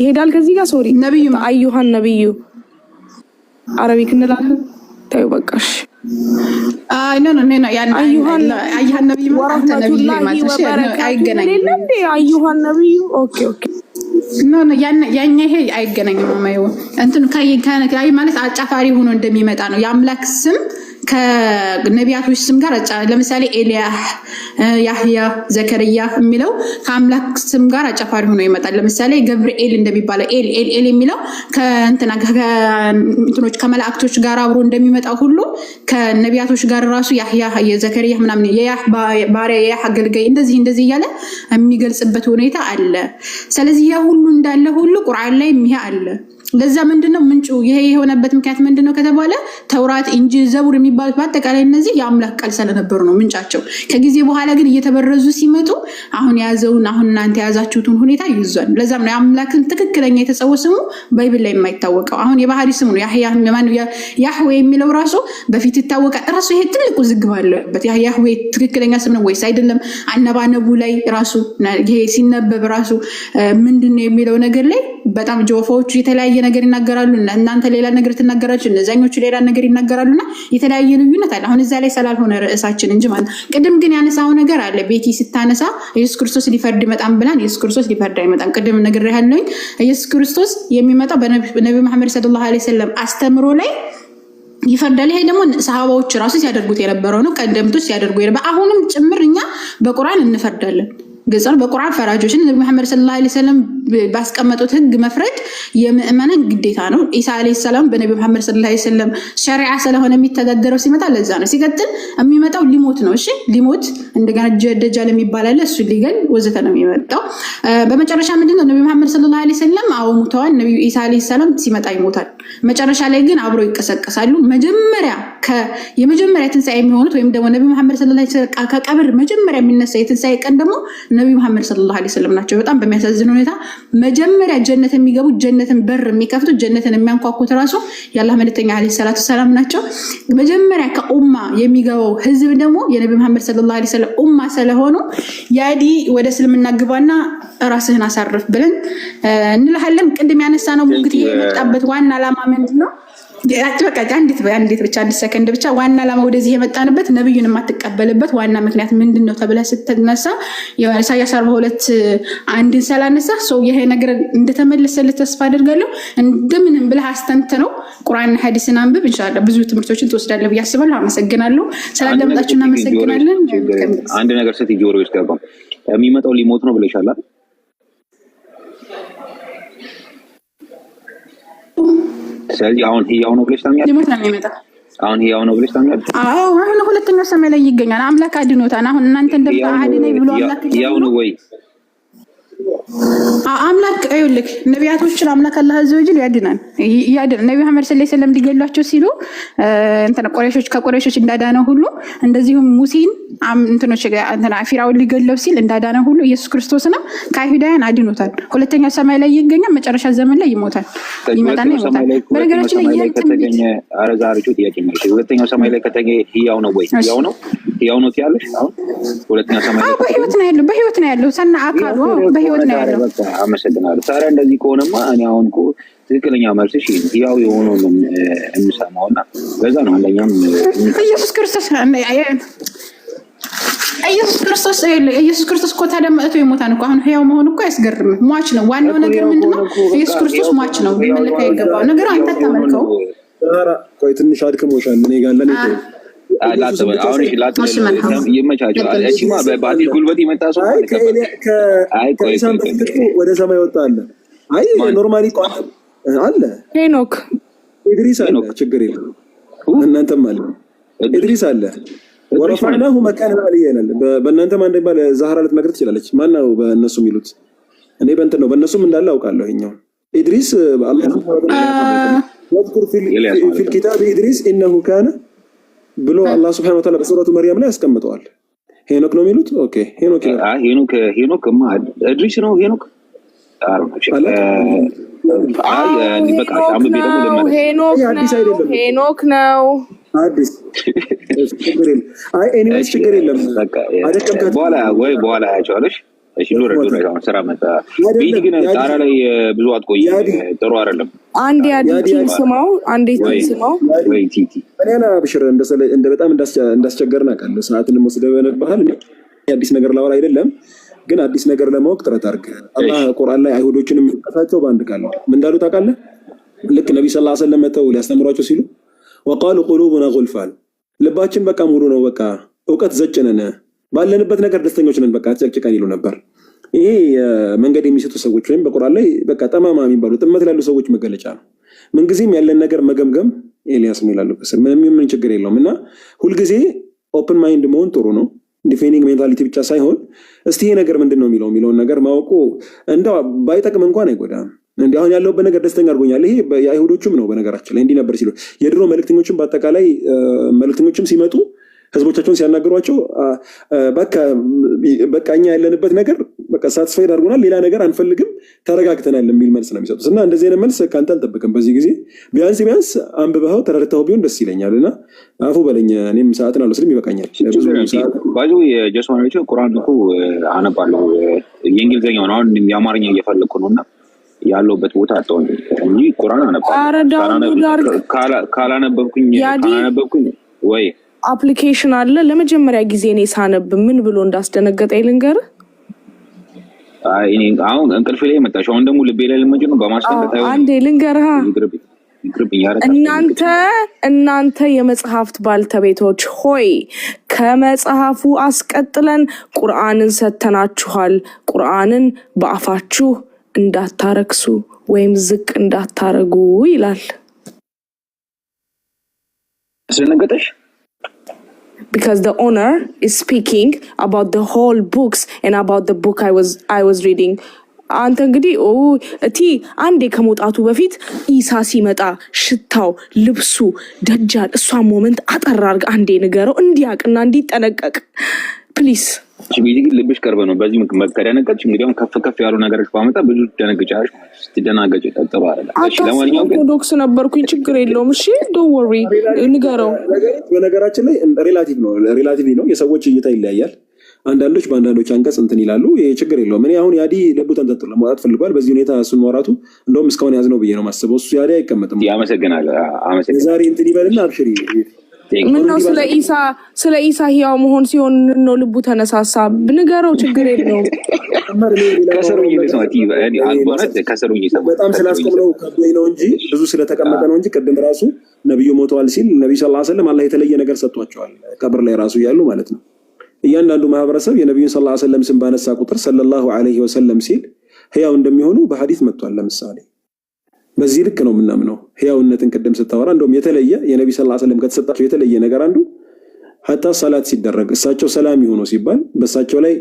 ይሄዳል ከዚህ ጋር ሶሪ ነብዩ አዩሃን ነብዩ አረቢክ እንላለን። ታዩ በቃሽ አዩሃን ነብዩ አዩሃን ነብዩ ኦኬ ያኛ ይሄ አይገናኝም። ማየው እንትን ከይ ማለት አጫፋሪ ሆኖ እንደሚመጣ ነው። የአምላክ ስም ከነቢያቶች ስም ጋር ለምሳሌ ኤልያህ፣ ያህያ፣ ዘከርያ የሚለው ከአምላክ ስም ጋር አጫፋሪ ሆኖ ይመጣል። ለምሳሌ ገብርኤል እንደሚባለው ኤል የሚለው ከእንትና እንትኖች ከመላእክቶች ጋር አብሮ እንደሚመጣው ሁሉ ከነቢያቶች ጋር ራሱ ያህያ፣ የዘከርያ ምናምን የያህ ባሪያ፣ የያህ አገልጋይ እንደዚህ እያለ የሚገልጽበት ሁኔታ አለ። ስለዚህ ያ ሁሉ እንዳለ ሁሉ ቁርአን ላይ ይሄ አለ። ለዛ ምንድነው ምንጩ? ይሄ የሆነበት ምክንያት ምንድነው ከተባለ ተውራት፣ ኢንጂል፣ ዘቡር የሚባሉት በአጠቃላይ እነዚህ የአምላክ ቃል ስለነበሩ ነው ምንጫቸው። ከጊዜ በኋላ ግን እየተበረዙ ሲመጡ አሁን እናንተ የያዛችሁትን ሁኔታ ይዟል። ለዛም ነው የአምላክን ትክክለኛ የተጸውዖ ስሙ ባይብል ላይ የማይታወቀው። አሁን የባህሪ ስሙ ነው ያህዌ የሚለው ራሱ በፊት ይታወቃል። ራሱ ይሄ ትልቁ ዝግብ አለበት። ያህዌ ትክክለኛ ስም ነው ወይስ አይደለም? አነባነቡ ላይ ራሱ ይሄ ሲነበብ ራሱ ምንድነው የሚለው ነገር ላይ በጣም ጆፎዎቹ የተለያየ ነገር ይናገራሉ፣ እናንተ ሌላ ነገር ትናገራችሁ፣ እነዛኞቹ ሌላ ነገር ይናገራሉና የተለያየ ልዩነት አለ። አሁን እዛ ላይ ስላልሆነ ርዕሳችን እንጂ ማለት ቅድም ግን ያነሳው ነገር አለ። ቤቲ ስታነሳ ኢየሱስ ክርስቶስ ሊፈርድ ይመጣም ብላን፣ ኢየሱስ ክርስቶስ ሊፈርድ አይመጣም። ቅድም ነግሬሃለሁ። ኢየሱስ ክርስቶስ የሚመጣው በነብዩ መሐመድ ሰለላሁ ዐለይሂ ወሰለም አስተምሮ ላይ ይፈርዳል። ይሄ ደግሞ ሰሃባዎች ራሱ ሲያደርጉት የነበረው ነው። ቀደምቶች ሲያደርጉ የነበረው አሁንም ጭምር እኛ በቁርአን እንፈርዳለን። ገጸር በቁርአን ፈራጆችን ነብዩ መሐመድ ሰለላሁ ዐለይሂ ወሰለም ባስቀመጡት ህግ መፍረድ የምእመናን ግዴታ ነው። ኢሳ አለይሂ ሰላም በነብዩ መሐመድ ሰለላሁ ዐለይሂ ወሰለም ሸሪዓ ስለሆነ የሚተዳደረው ሲመጣ ለዛ ነው። ሲቀጥል የሚመጣው ሊሞት ነው። እሺ ሊሞት እንደገና ደጃል የሚባል አለ፣ እሱ ሊገል ወዘተ ነው የሚመጣው። በመጨረሻ ምንድነው ነብዩ መሐመድ ሰለላሁ ዐለይሂ ወሰለም አው ሙተዋል። ነብዩ ኢሳ አለይሂ ሰላም ሲመጣ ይሞታል። መጨረሻ ላይ ግን አብረው ይቀሰቀሳሉ። የመጀመሪያ ትንሣኤ የሚሆኑት ወይም ደግሞ ነብዩ መሐመድ ሰለላሁ ዐለይሂ ወሰለም ከቀብር መጀመሪያ የሚነሳ የትንሣኤ ቀን ደግሞ ነብዩ መሐመድ ሰለላሁ ዐለይሂ ወሰለም ናቸው። በጣም በሚያሳዝን ሁኔታ መጀመሪያ ጀነት የሚገቡ ጀነትን በር የሚከፍቱ ጀነትን የሚያንኳኩት ራሱ የአላህ መልእክተኛ ዐለይሂ ሰላቱ ሰላም ናቸው። መጀመሪያ ከኡማ የሚገባው ህዝብ ደግሞ የነብዩ መሐመድ ሰለላሁ ዐለይሂ ወሰለም ኡማ ስለሆኑ ያዲ ወደ እስልምና ግባና ራስህን አሳርፍ ብለን እንልሃለን። ቅድም ያነሳ ነው ሙግት የመጣበት ዋና ዓላማ ምንድነው? በቃ አንዲት ብቻ 1 ሰከንድ ብቻ ዋና ዓላማ ወደዚህ የመጣንበት ነብዩን የማትቀበልበት ዋና ምክንያት ምንድነው ተብለ ስትነሳ ኢሳይያስ 42:1 ስላነሳ ሰው ይሄ ነገር እንደተመለሰልህ ተስፋ አደርጋለሁ። እንደምንም ብለህ አስተንተነው ቁርአንና ሐዲስን አንብብ። ኢንሻአላህ ብዙ ትምህርቶችን ትወስዳለህ ብዬ አስባለሁ። አመሰግናለሁ። ስላዳመጣችሁና አመሰግናለን። አንድ ነገር ስትይ ጆሮ ውስጥ ገባ የሚመጣው ሊሞት ነው ብለሻል አይደል? ስለዚህ አሁን ህያው ነው ብለሽ ታምኛለሽ? ሊሞት ነው የሚመጣው። አሁን ህያው ነው ብለሽ ታምኛለሽ? አዎ አሁን ሁለተኛው ሰማይ ላይ ይገኛል። አምላክ አድኖታል። አሁን እናንተ እንደዛ አድነኝ ብሎ አምላክ ህያው ነው ወይ? አምላክ አይልክ ነቢያቶችን አምላክ አላህ አዘወጅል ያድናል። ነብዩ መሐመድ ሰለላሁ ዐለይሂ ወሰለም ሊገሏቸው ሲሉ ከቁረይሾች እንዳዳነው ሁሉ እንደዚሁም ሙሴን ፊራውን ሊገለው ሲል እንዳዳነው ሁሉ ኢየሱስ ክርስቶስና ከአይሁዳውያን አድኖታል። ሁለተኛው ሰማይ ላይ ይገኛል። መጨረሻ ዘመን ላይ ይሞታል። ይመጣና ይሞታል። በነገራችን ላይ ከተገኘ አረጋሪቱ ጥያቄ ማለት ሁለተኛው ሰማይ ላይ ከተገኘ ህያው ነው ወይ? ህያው ነው ትያለሽ? አሁን ሁለተኛው ሰማይ ላይ በህይወት ነው ያለው ሰና አካሉ በህይወት ነው ያለው። አመሰግናለሁ። ታዲያ እንደዚህ ከሆነማ እኔ አሁን እኮ ትክክለኛ መልስሽ ህያው የሆነው ነው የምሰማውና በዛ ነው። አንደኛም ኢየሱስ ክርስቶስ እኮ ታዲያ መጥቶ ይሞታል እኮ። አሁን ህያው መሆን እኮ አያስገርምም። ሟች ነው። ዋናው ነገር ምንድነው? ኢየሱስ ክርስቶስ ሟች ነው። ሊመለክ አይገባው ነገር አንተ ተመልከው። ቆይ ትንሽ አድክሞሻል። እኔ ጋር ለኔ ወደ ሰማይ ወጣ አለ። አይ ኖርማሊ አለ ሄኖክ ኢድሪስ አለ። ችግር የለም እናንተም አለ ኢድሪስ አለ። ወረፈዕናሁ መካነን አልያ ይላል። በእናንተ ማን እንደሚባል ዛህራ ልትነግር ትችላለች። ማን ነው በእነሱ የሚሉት? እኔ በእንትን ነው በእነሱም እንዳለ አውቃለሁ። ይኸኛው ኢድሪስ አላህ ወذكر في الكتاب ኢድሪስ انه كان ብሎ አላህ Subhanahu Wa Ta'ala በሱረቱ መርየም ላይ ያስቀምጠዋል። ሄኖክ ነው የሚሉት። ኦኬ ሄኖክ ሄኖክማ ኢድሪስ ነው። ሄኖክ ሄኖክ ነው። አዲስ ችግር የለም። በኋላ ያቸዋለሽ። እሺ ዶረ ስራ መጣ። ቤቲ ግን ጣራ ላይ ብዙ አትቆይ፣ ጥሩ አይደለም። አንዴ አዲስ ስማው ወይ ቲቲ እኔና ብሽር በጣም እንዳስቸገርን አውቃለሁ። ሰዓትን ወስደን ባህል አዲስ ነገር ላወራ አይደለም ግን አዲስ ነገር ለማወቅ ጥረት አድርግ። አላህ ቁርአን ላይ አይሁዶችንም የሚጠቅሳቸው በአንድ ቃል ነው። ምን እንዳሉ ታውቃለህ? ልክ ነብይ ሰለላሁ ዐለይሂ ወሰለም መተው ሊያስተምሯቸው ሲሉ وقالوا قلوبنا غلفان ልባችን በቃ ሙሉ ነው፣ በቃ ዕውቀት ዘጭነን ባለንበት ነገር ደስተኞች ነን፣ በቃ አጨቅጭቀን ይሉ ነበር። ይሄ መንገድ የሚሰጡ ሰዎች ወይም በቁርአን ላይ በቃ ጠማማ የሚባሉ ጥመት ያሉ ሰዎች መገለጫ ነው። ምንጊዜም ያለን ነገር መገምገም ኤልያስ ነው ይላሉ። ምን ችግር የለውም እና ሁልጊዜ ኦፕን ማይንድ መሆን ጥሩ ነው። ዲፌኒንግ ሜንታሊቲ ብቻ ሳይሆን እስቲ ይሄ ነገር ምንድነው የሚለውን ነገር ማወቁ እንደው ባይጠቅም እንኳን አይጎዳም። እንዴ አሁን ያለውበት ነገር ደስተኛ አድርጎኛል። ይሄ የአይሁዶቹም ነው በነገራችን ላይ እንዲህ ነበር ሲሉ የድሮ መልእክተኞችም በአጠቃላይ መልእክተኞችም ሲመጡ ህዝቦቻቸውን ሲያናገሯቸው በቃ እኛ ያለንበት ነገር በቃ ሳትስፋይድ አድርጎናል፣ ሌላ ነገር አንፈልግም፣ ተረጋግተናል የሚል መልስ ነው የሚሰጡት። እና እንደዚህ አይነት መልስ ከአንተ አልጠብቅም። በዚህ ጊዜ ቢያንስ አንብበኸው ተረድተኸው ቢሆን ደስ ይለኛል። እና አፉ በለኝ፣ እኔም ሰዓትን አልወስድም፣ ይበቃኛል። ባይዞ የጀስማኖቹ ቁርአን እኮ አነባለሁ። የእንግሊዝኛው ነው አሁን የአማርኛ እየፈለኩ ነው እና ያለውበት ቦታ አጣው እንጂ ቁርአን አነባለሁ። ካላነበብኩኝ ወይ አፕሊኬሽን አለ። ለመጀመሪያ ጊዜ እኔ ሳነብ ምን ብሎ እንዳስደነገጠኝ ልንገርህ። አሁን እንቅልፍ ላይ መጣሽ። አሁን ደግሞ ልቤ ላይ ልመጭ ነው በማስደንገጥ አይሆን። አንዴ ልንገርህ። እናንተ የመጽሐፍት ባልተቤቶች ሆይ ከመጽሐፉ አስቀጥለን ቁርአንን ሰተናችኋል። ቁርአንን በአፋችሁ እንዳታረክሱ ወይም ዝቅ እንዳታረጉ ይላል። አስደነገጠሽ? Because the owner is speaking about the whole books and about the book I was reading. አንተ እንግዲህ እቲ አንዴ ከመውጣቱ በፊት ኢሳ ሲመጣ ሽታው፣ ልብሱ፣ ደጃል እሷ ሞመንት አጠራርግ አንዴ ንገረው እንዲያቅና እንዲጠነቀቅ ፕሊዝ። ቢዚ ልብሽ ቀርበ ነው። በዚህ ከደነገጥሽ እንግዲህ አሁን ከፍ ያሉ ነገሮች ባመጣ ብዙ ደነግጫለሽ። ስትደናገጭ ተጠባ አይደለም። እሺ ለማንኛውም ኦርቶዶክስ ነበርኩኝ ችግር የለውም። እሺ ዶንት ወሪ ንገረው። በነገራችን ላይ ሪላቲቭ ነው። የሰዎች እይታ ይለያያል። አንዳንዶች በአንዳንዶች አንቀጽ እንትን ይላሉ። ይሄ ችግር የለውም። እኔ አሁን ያዲ ልቡ ተንጠልጥሎ ለማውጣት ፈልጓል። በዚህ ሁኔታ እሱን ማውራቱ እንደውም እስካሁን ያዝ ነው ብዬ ነው ማስበው። እሱ ያዲ አይቀመጥም። አመሰግናለሁ። ዛሬ እንትን ይበልና አብሽሪ። ምን ነው ስለ ኢሳ ህያው መሆን ሲሆን ነው ልቡ ተነሳሳ። ብንገረው ችግር የለውም። በጣም ስላስቆምነው ከብዶኝ ነው እንጂ ብዙ ስለተቀመጠ ነው እንጂ ቅድም ራሱ ነብዩ ሞተዋል ሲል ነብዩ ሰለላሁ ዐለይሂ ወሰለም አላህ የተለየ ነገር ሰጥቷቸዋል ቀብር ላይ ራሱ እያሉ ማለት ነው። እያንዳንዱ ማህበረሰብ የነብዩን ሰለላሁ ዐለይሂ ወሰለም ስም ባነሳ ቁጥር ሰለላሁ ዐለይሂ ወሰለም ሲል ህያው እንደሚሆኑ በሐዲስ መጥቷል። ለምሳሌ በዚህ ልክ ነው የምናምነው ህያውነትን። ቅድም ስታወራ እንደውም የተለየ የነብዩ ሰለላሁ ዐለይሂ ወሰለም ከተሰጣቸው የተለየ ነገር አንዱ ሐታ ሰላት ሲደረግ እሳቸው ሰላም ይሆኑ ሲባል በእሳቸው ላይ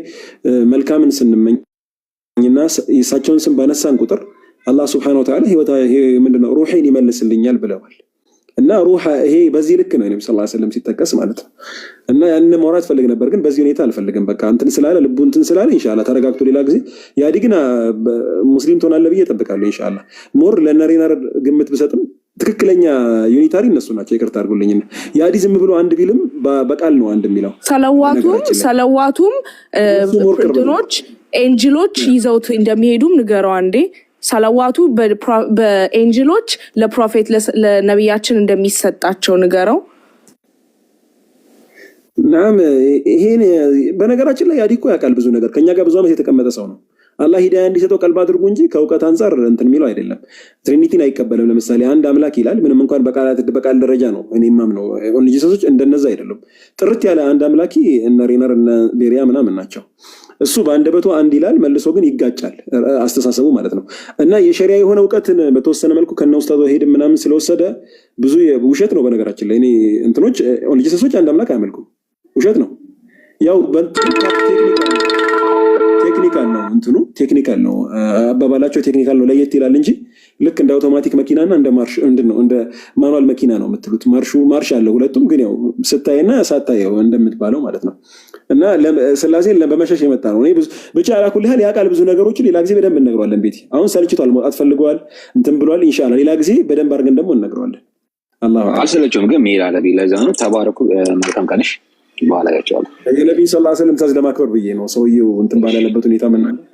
መልካምን ስንመኝና የእሳቸውን ስም ባነሳን ቁጥር አላህ ሱብሓነሁ ወተዓላ ህይወታ ምንድነው ሩሄን ይመልስልኛል ብለዋል። እና ሩህ ይሄ በዚህ ልክ ነው ነብዩ ሰለላሁ ዐለይሂ ወሰለም ሲጠቀስ ማለት ነው። እና ያን ማውራት ፈልግ ነበር ግን በዚህ ሁኔታ አልፈልግም። በቃ እንትን ስላለ ልቡ እንትን ስላለ ኢንሻአላህ ተረጋግቶ ሌላ ጊዜ ያዲግና ሙስሊም ትሆናለህ ብዬ እጠብቃለሁ ኢንሻአላህ። ሞር ለነሪናር ግምት ብሰጥም ትክክለኛ ዩኒታሪ እነሱ ናቸው። ይቅርታ አድርጉልኝና ያዲ ዝም ብሎ አንድ ቢልም በቃል ነው አንድ የሚለው ሰለዋቱም እንትኖች ኤንጅሎች ይዘውት እንደሚሄዱም ንገረው አንዴ። ሰለዋቱ በኤንጅሎች ለፕሮፌት ለነብያችን እንደሚሰጣቸው ንገረው። ናም ይሄን በነገራችን ላይ ያዲ እኮ ያውቃል ብዙ ነገር። ከኛ ጋር ብዙ ዓመት የተቀመጠ ሰው ነው። አላህ ሂዳያ እንዲሰጠው ቀልብ አድርጉ እንጂ ከእውቀት አንፃር እንትን የሚለው አይደለም። ትሪኒቲን አይቀበልም። ለምሳሌ አንድ አምላክ ይላል። ምንም እንኳን በቃል ደረጃ ነው እኔ ማምነው። ኦንሊ ጂሰሶች እንደነዛ አይደሉም። ጥርት ያለ አንድ አምላኪ እነ ሬነር እነ ቤሪያ ምናምን ናቸው። እሱ በአንደበቱ አንድ ይላል፣ መልሶ ግን ይጋጫል አስተሳሰቡ ማለት ነው። እና የሸሪዓ የሆነ እውቀትን በተወሰነ መልኩ ከነ ኡስታዝ ወሂድ ምናምን ስለወሰደ ብዙ ውሸት ነው። በነገራችን ላይ እኔ እንትኖች ኦንሊ ጂሰሶች አንድ አምላክ አያመልኩም። ውሸት ነው። ያው ቴክኒካል ነው እንትኑ ቴክኒካል ነው አባባላቸው ቴክኒካል ነው ለየት ይላል እንጂ ልክ እንደ አውቶማቲክ መኪናና እንደ ማርሽ እንደው እንደ ማኑዋል መኪና ነው የምትሉት። ማርሽ አለው ሁለቱም፣ ግን ያው ስታይና ሳታየው እንደምትባለው ማለት ነው። እና ስላሴን በመሸሽ የመጣ ነው። እኔ ብቻ አላኩል ያህል ያውቃል ብዙ ነገሮችን። ሌላ ጊዜ በደንብ እንነግረዋለን። ቤቲ አሁን ሰልችቷል፣ መውጣት ፈልገዋል፣ እንትን ብሏል። ኢንሻአላህ ሌላ ጊዜ በደንብ አድርገን ደግሞ እንነግረዋለን። አላህ አልሰለቸውም ግን ሜል አለ ቢለዛ ነው። ተባረኩ። መልካም ቀንሽ በኋላ ያቻለ የነብዩ ሰለላሁ ዐለይሂ ወሰለም ትዕዛዝ ለማክበር ብዬ ነው ሰውየው እንትን ባላለበት ሁኔታ መናገር።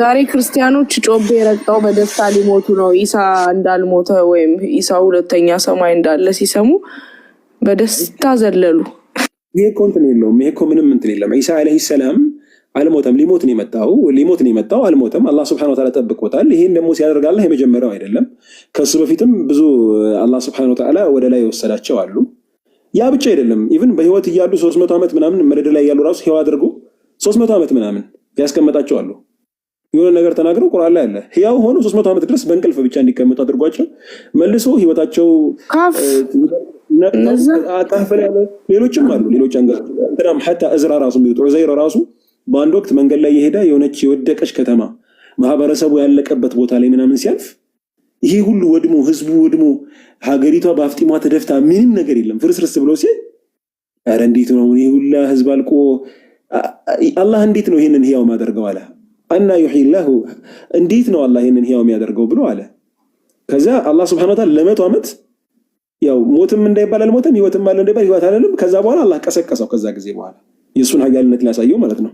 ዛሬ ክርስቲያኖች ጮቤ ረግጠው በደስታ ሊሞቱ ነው። ኢሳ እንዳልሞተ ወይም ኢሳ ሁለተኛ ሰማይ እንዳለ ሲሰሙ በደስታ ዘለሉ። ይሄ እኮ እንትን የለውም። ይሄ እኮ ምንም እንትን የለም። ኢሳ አለይሂ ሰላም አልሞተም። ሊሞት ነው የመጣው አልሞተም። አላህ ሱብሓነሁ ወተዓላ ጠብቆታል። ይሄን ደግሞ ሲያደርግ አላህ የመጀመሪያው አይደለም። ከሱ በፊትም ብዙ አላህ ሱብሓነሁ ወተዓላ ወደ ላይ የወሰዳቸው አሉ። ያ ብቻ አይደለም። ኢቭን በህይወት እያሉ 300 ዓመት ምናምን ምድር ላይ ያሉ ራሱ ህይወት አድርጎ 300 ዓመት ምናምን ያስቀመጣቸው አሉ። የሆነ ነገር ተናግረው ቁርአን ላይ አለ ህያው ሆኖ 300 ዓመት ድረስ በእንቅልፍ ብቻ እንዲቀመጡ አድርጓቸው መልሶ ህይወታቸው አጣፈለ ያለ ሌሎችም አሉ። ሌሎች አንገር ተራም حتى እዝራ ራሱ ቢወጡ ዑዘይር ራሱ በአንድ ወቅት መንገድ ላይ የሄደ የሆነች የወደቀች ከተማ ማህበረሰቡ ያለቀበት ቦታ ላይ ምናምን ሲያልፍ ይሄ ሁሉ ወድሞ ህዝቡ ወድሞ ሀገሪቷ በአፍጢሟ ተደፍታ ምንም ነገር የለም ፍርስርስ ብሎ ሲል አረ እንዴት ነው ይሄ ሁሉ ህዝብ አልቆ አላህ እንዴት ነው ይሄንን ህያው ማደርገው አለ። አና ይحيله እንዴት ነው አላህ ይሄንን ህያው የሚያደርገው ብሎ አለ። ከዛ አላህ Subhanahu Wa Ta'ala ለመቶ ዓመት ያው ሞትም እንዳይባል አልሞተም፣ ህይወትም አለ እንዳይባል ህይወት አይደለም። ከዛ በኋላ አላህ ቀሰቀሰው። ከዛ ጊዜ በኋላ የሱን ኃያልነት ሊያሳየው ማለት ነው።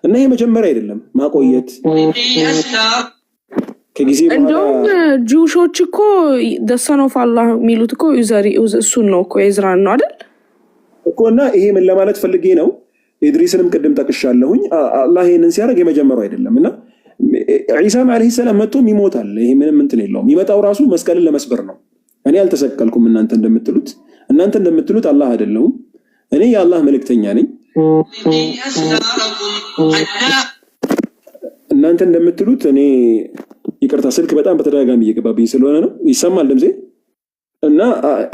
እና ይሄ መጀመሪያ አይደለም ማቆየት ከጊዜ በኋላ እንደውም ጁሾች እኮ the son of Allah የሚሉት እኮ እሱን ነው እኮ ኤዝራን ነው አይደል እኮ። እና ይሄ ምን ለማለት ፈልጌ ነው፣ ኢድሪስንም ቅድም ጠቅሻለሁኝ። አላህ ይሄንን ሲያደርግ የመጀመሪያው አይደለም። እና ዒሳም አለይሂ ሰላም መጥቶም ይሞታል። ይሄ ምንም እንትን የለውም። ይመጣው ራሱ መስቀልን ለመስበር ነው። እኔ አልተሰቀልኩም እናንተ እንደምትሉት አላህ አይደለሁም። እኔ የአላህ መልእክተኛ ነኝ። እናንተ እንደምትሉት እኔ ይቅርታ ስልክ በጣም በተደጋጋሚ እየገባብኝ ስለሆነ ነው። ይሰማል ድምጼ? እና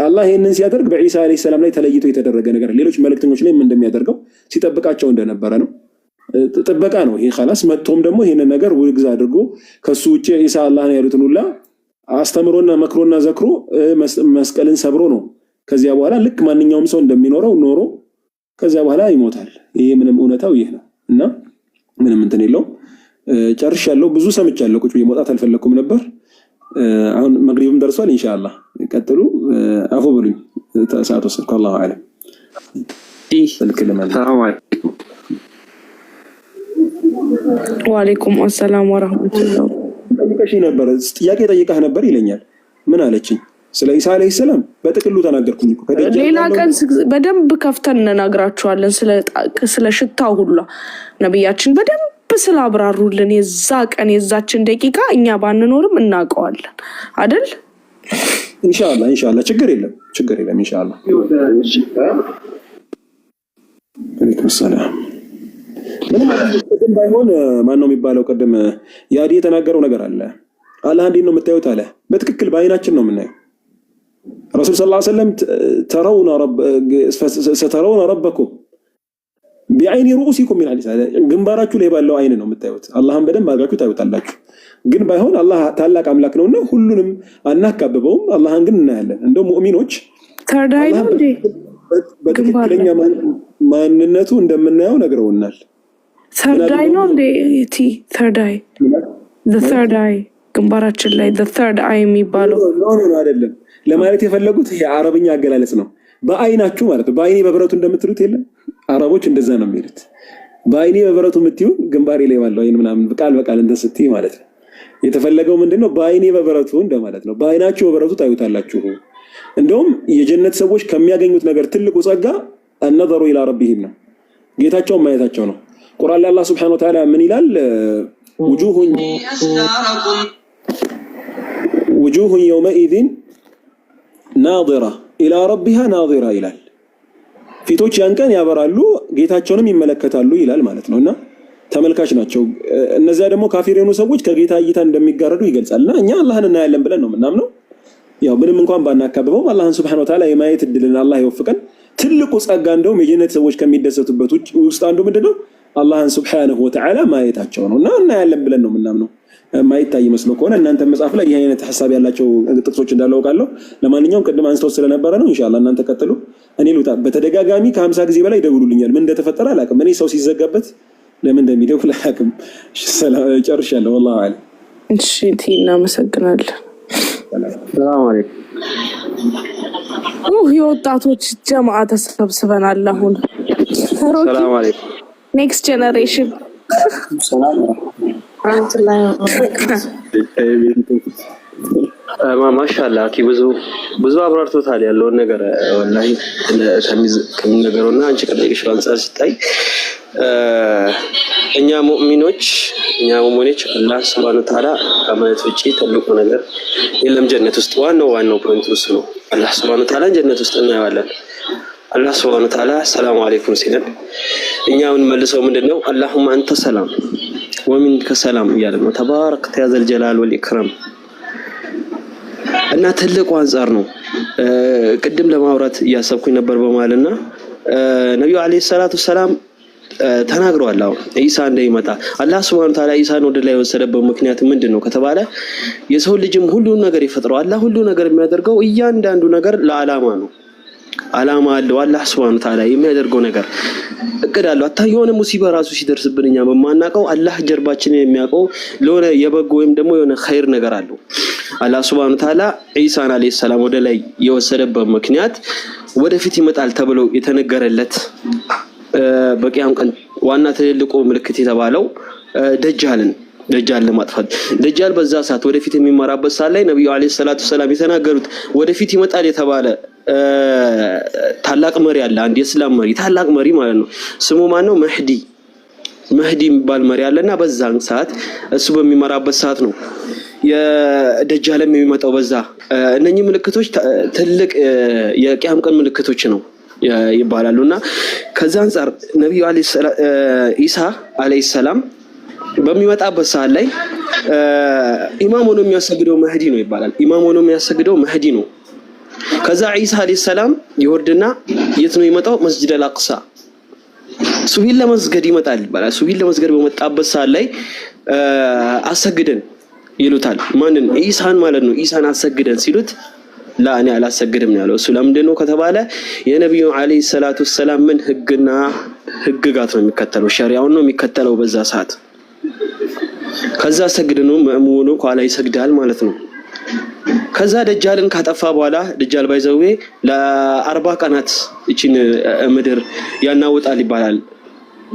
አላህ ይሄንን ሲያደርግ በዒሳ አለይሂ ሰላም ላይ ተለይቶ የተደረገ ነገር ሌሎች መልእክተኞች ላይ እንደሚያደርገው ሲጠብቃቸው እንደነበረ ነው። ጥበቃ ነው ይሄ خلاص። መጥቶም ደግሞ ይሄንን ነገር ውግዝ አድርጎ ከሱ ውጪ ዒሳ አላህ ነው ያሉትን ሁላ አስተምሮና መክሮና ዘክሮ መስቀልን ሰብሮ ነው ከዚያ በኋላ ልክ ማንኛውም ሰው እንደሚኖረው ኖሮ ከዚያ በኋላ ይሞታል። ይሄ ምንም እውነታው ይሄ ነው። እና ምንም እንትን የለውም። ጨርሻለሁ። ብዙ ሰምቻለሁ። ቁጭ ብዬ መውጣት አልፈለኩም ነበር። አሁን መግሪብም ደርሷል። ኢንሻአላህ ቀጥሉ። አፉ በሉኝ ሰዓት ወሰድኩ። አላሁ አለም። ሰላም አለይኩም። ወአለይኩም አሰላም ወራህመቱላህ። ጠይቀሽ ነበር፣ ጥያቄ ጠይቀህ ነበር ይለኛል። ምን አለችኝ? ስለ ኢሳ አለይሂ ሰላም በጥቅሉ ተናገርኩኝ እኮ። ሌላ ቀን በደንብ ከፍተን እንነግራችኋለን ስለ ሽታው ሁሉ ነብያችን በደንብ ስላብራሩልን የዛ ቀን የዛችን ደቂቃ እኛ ባንኖርም እናውቀዋለን አይደል? ኢንሻአላህ ችግር የለም ኢንሻአላህ። ወአለይኩም ሰላም። ምንም ቅድም ባይሆን ማን ነው የሚባለው? ቅድም ያዲ የተናገረው ነገር አለ። አላህ እንዴት ነው የምታዩት አለ። በትክክል በአይናችን ነው የምናየው። ረሱል ሰለላሁ ዐለይሂ ወሰለም ስተረውነ ረበኩም ቢዐይኒ ሩኡሲኩም ሚን ሐዲስ፣ ግንባራችሁ ላይ ባለው አይን ነው የምታዩት። አላህን በደንብ አድርጋችሁ ታዩታላችሁ። ግን ባይሆን አላህ ታላቅ አምላክ ነውና ሁሉንም አናካብበውም። አላህን ግን እናያለን። እንደው ሙእሚኖች ተርዳይ ነው እንዴ በትክክለኛ ማንነቱ እንደምናየው ነግረውናል። ተርዳይ ነው እንዴ ተርዳይ the third eye ግንባራችን ላይ the third eye የሚባለው ነው አይደለም። ለማለት የፈለጉት የአረብኛ አገላለጽ ነው። በአይናችሁ ማለት ነው። በአይኔ በብረቱ እንደምትሉት የለም አረቦች እንደዛ ነው የሚሉት። በአይኔ በብረቱ የምትይው ግንባሬ ላይ ባለው አይን ምናምን ቃል በቃል እንትን ስትይ ማለት ነው። የተፈለገው ምንድነው? በአይኔ በብረቱ እንደማለት ነው። በአይናችሁ በብረቱ ታዩታላችሁ። እንደውም የጀነት ሰዎች ከሚያገኙት ነገር ትልቁ ጸጋ النظر الى ربهم ነው፣ ጌታቸውን ማየታቸው ነው። ቁርአን ላይ አላህ Subhanahu Wa Ta'ala ምን ይላል? وجوه يومئذ ناظرة إلى ربها ناظرة ይላል። ፊቶች ያን ቀን ያበራሉ ጌታቸውንም ይመለከታሉ ይላል ማለት ነውና ተመልካች ናቸው። እነዚያ ደግሞ ካፊር የሆኑ ሰዎች ከጌታ እይታ እንደሚጋረዱ ይገልጻልና እኛ አላህን እናያለን ብለን ነው ምናምነው። ያው ምንም እንኳን ባናካብበው አላህን Subhanahu Wa Ta'ala የማየት እድልን አላህ ይወፍቀን። ትልቁ ጸጋ እንደውም የጀነት ሰዎች ከሚደሰቱበት ውስጥ አንዱ ምንድነው? አላህን Subhanahu Wa Ta'ala ማየታቸው ነውና እናያለን ብለን ነው ምናምነው። ማይታይ መስሎ ከሆነ እናንተ መጽሐፍ ላይ ይሄ አይነት ሐሳብ ያላቸው ጥቅሶች እንዳለው ቃለው። ለማንኛውም ቅድም አንስተው ስለነበረ ነው። ኢንሻአላህ እናንተ ቀጥሉ። እኔ ልውጣ። በተደጋጋሚ ከ50 ጊዜ በላይ ደውሉልኛል። ምን እንደተፈጠረ አላውቅም። እኔ ሰው ሲዘጋበት ለምን እንደሚደውል አላውቅም። ሰላም ጨርሻለሁ። والله አለኝ። እሺ እናመሰግናለን። ሰላም አለይኩም። የወጣቶች ጀማዓ ተሰብስበናል አሁን። ሰላም አለይኩም። ኔክስት ጄነሬሽን ሰላም ማሻአላህ አኪ ብዙ አብራርቶታል ያለውን ነገር ወላሂ ከሚነገረውና አንቺ ከጠይቅሽው አንፃር ሲታይ እኛ ሙእሚኖች አላህ Subhanahu Wa Ta'ala ከማየት ውጪ ትልቁ ነገር የለም። ጀነት ውስጥ ዋናው ፖይንት እሱ ነው። አላህ Subhanahu Wa Ta'ala ጀነት ውስጥ እናየዋለን። አላህ Subhanahu Wa Ta'ala ሰላም አለይኩም ሲለን እኛውን መልሰው ምንድነው አላሁማ አንተ ሰላም ወሚንከ ሰላም እያለ ነው። ተባረክተ ያ ዘል ጀላል ወልኢክራም። እና ትልቁ አንፃር ነው። ቅድም ለማውራት እያሰብኩኝ ነበር በማለትና ነብዩ አለይሂ ሰላቱ ሰላም ተናግረዋል። አሁን ኢሳ እንደሚመጣ አላህ Subhanahu Wa Ta'ala ኢሳን ወደ ላይ ወሰደበት ምክንያት ምንድነው ከተባለ የሰው ልጅም ሁሉ ነገር ይፈጥረው አላህ ሁሉ ነገር የሚያደርገው እያንዳንዱ ነገር ለዓላማ ነው። ዓላማ አለው። አላህ Subhanahu Wa Ta'ala የሚያደርገው ነገር እቅድ አለው። አታየሆነ ሙሲባ ራሱ ሲደርስብን እኛ በማናቀው አላህ ጀርባችንን የሚያውቀው ለሆነ የበጎ ወይም ደግሞ የሆነ ኸይር ነገር አለው። አላህ ሱብሃነሁ ወተዓላ ኢሳን አለይሂ ሰላም ወደ ላይ የወሰደበት ምክንያት ወደፊት ይመጣል ተብሎ የተነገረለት በቂያም ቀን ዋና ትልቁ ምልክት የተባለው ደጃል ለማጥፋት ደጃል በዛ ሰዓት ወደፊት የሚመራበት ሰዓት ላይ ነብዩ አለይሂ ሰላቱ ሰላም የተናገሩት ወደፊት ይመጣል የተባለ ታላቅ መሪ አለ። አንድ የእስላም መሪ ታላቅ መሪ ማለት ነው። ስሙ ማን ነው? መህዲ የሚባል መሪ አለና በዛን ሰዓት እሱ በሚመራበት ሰዓት ነው የደጃልም የሚመጣው። በዛ እነኚህ ምልክቶች ትልቅ የቂያም ቀን ምልክቶች ነው ይባላሉና ከዛ አንፃር ነብዩ ኢሳ አለይሂ ሰላም በሚመጣበት ሰዓት ላይ ኢማም ሆኖ የሚያሰግደው መህዲ ነው ይባላል። ኢማም ሆኖ የሚያሰግደው መህዲ ነው። ከዛ ኢሳ አለይሂ ሰላም ይወርድና የት ነው የሚመጣው? መስጂድ አልአቅሳ ሱቢል ለመስገድ ይመጣል ይባላል። ሱቢል ለመስገድ በመጣበት ሰዓት ላይ አሰግደን ይሉታል። ማንን? ኢሳን ማለት ነው። ኢሳን አሰግደን ሲሉት ላ እኔ አላሰግድም ነው ያለው። እሱ ለምንድን ነው ከተባለ የነብዩ አለይሂ ሰላቱ ሰላም ምን ህግና ህግጋት ነው የሚከተለው፣ ሸሪዓውን ነው የሚከተለው በዛ ሰዓት። ከዛ ሰግድ ነው ሙእሚኑ ኋላ ይሰግዳል ማለት ነው። ከዛ ደጃልን ካጠፋ በኋላ ደጃል ባይዘዌ ለ40 ቀናት እቺን ምድር ያናውጣል ይባላል።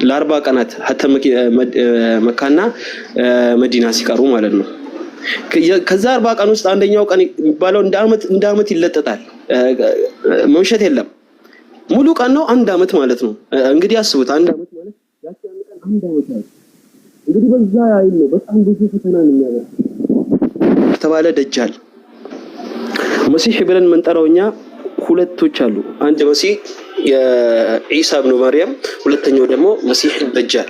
ለ40 ቀናት ሐታ መካና መዲና ሲቀሩ ማለት ነው። ከዛ 40 ቀን ውስጥ አንደኛው ቀን የሚባለው እንደ አመት ይለጠጣል። መውሸት የለም። ሙሉ ቀን ነው፣ አንድ አመት ማለት ነው። እንግዲህ አስቡት፣ አንድ አመት ማለት ያቺ ቀን አንድ አመት ነው። እንግዲህ በዛ ያይል ነው። በጣም ብዙ ፈተና ነው የሚያመጣው ተባለ። ደጃል መሲህ ብለን መንጠራውኛ ሁለቶች አሉ። አንድ መሲህ የኢሳ ኢብኑ መርየም፣ ሁለተኛው ደግሞ መሲህ ደጃል።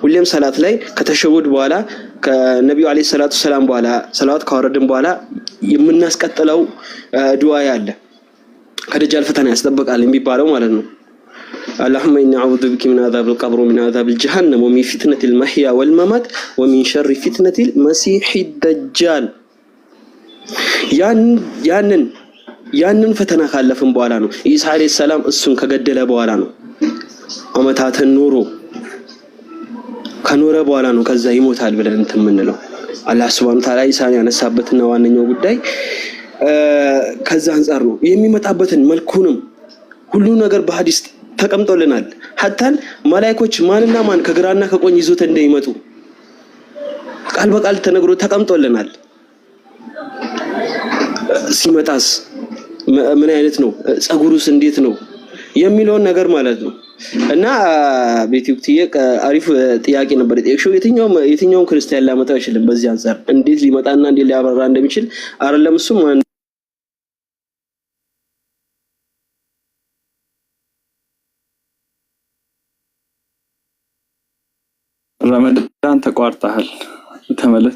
ሁሌም ሰላት ላይ ከተሸሁድ በኋላ ከነብዩ አለይሂ ሰላቱ ሰላም በኋላ ሰላዋት ካወረድን በኋላ የምናስቀጥለው ዱዓ ያለ ከደጃል ፈተና ያስጠብቃል የሚባለው ማለት ነው። اللهم إني أعوذ بك من عذاب القبر ومن عذاب الجهنم ومن فتنة المحيا والممات ومن شر فتنة المسيح الدجال ያንን ፈተና ካለፈን በኋላ ነው ኢሳ አለይሂ ሰላም እሱን ከገደለ በኋላ ነው አመታትን ከኖረ በኋላ ነው ከዛ ይሞታል ብለን እንምንለው። አላህ ሱብሃነሁ ወተዓላ ኢሳን ያነሳበትና ዋነኛው ጉዳይ ከዛ አንፃር ነው። የሚመጣበትን መልኩንም ሁሉ ነገር በሐዲስ ተቀምጦልናል። ሐታን መላእክቶች ማንና ማን ከግራና ከቆኝ ይዞት እንደሚመጡ ቃል በቃል ተነግሮ ተቀምጦልናል። ሲመጣስ ምን አይነት ነው፣ ጸጉሩስ እንዴት ነው የሚለውን ነገር ማለት ነው። እና ቤቲክቲዬ አሪፍ ጥያቄ ነበር የጠየቅሽው። የትኛውም ክርስቲያን ሊያመጣው አይችልም። በዚህ አንፃር እንዴት ሊመጣና እንዴት ሊያበራ እንደሚችል አይደለም እሱም ረመዳን ተቋርጠሃል ተመለስ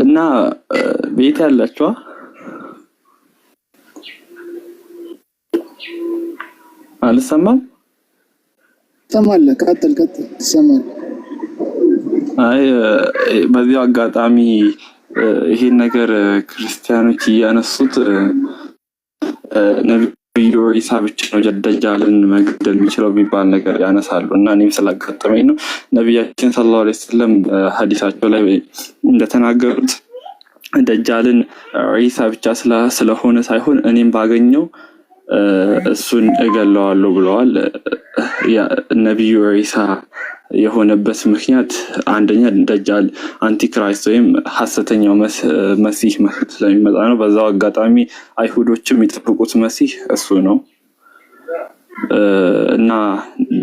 እና ቤት ያላችኋ አልሰማም። ተማለ ቀጥል ተሰማል። አይ በዚህ አጋጣሚ ይሄን ነገር ክርስቲያኖች እያነሱት ነብዩ ኢሳ ብቻ ነው ደጃልን መግደል የሚችለው የሚባል ነገር ያነሳሉ እና እኔም ስላጋጠመኝ ነው። ነብያችን ሰለላሁ ዐለይሂ ወሰለም ሐዲሳቸው ላይ እንደተናገሩት ደጃልን ኢሳ ብቻ ስለሆነ ሳይሆን እኔም ባገኘው እሱን እገለዋለሁ ብለዋል። ነብዩ ኢሳ የሆነበት ምክንያት አንደኛ ደጃል አንቲክራይስት ወይም ሐሰተኛው መሲህ ስለሚመጣ ነው። በዛው አጋጣሚ አይሁዶችም የሚጠብቁት መሲህ እሱ ነው እና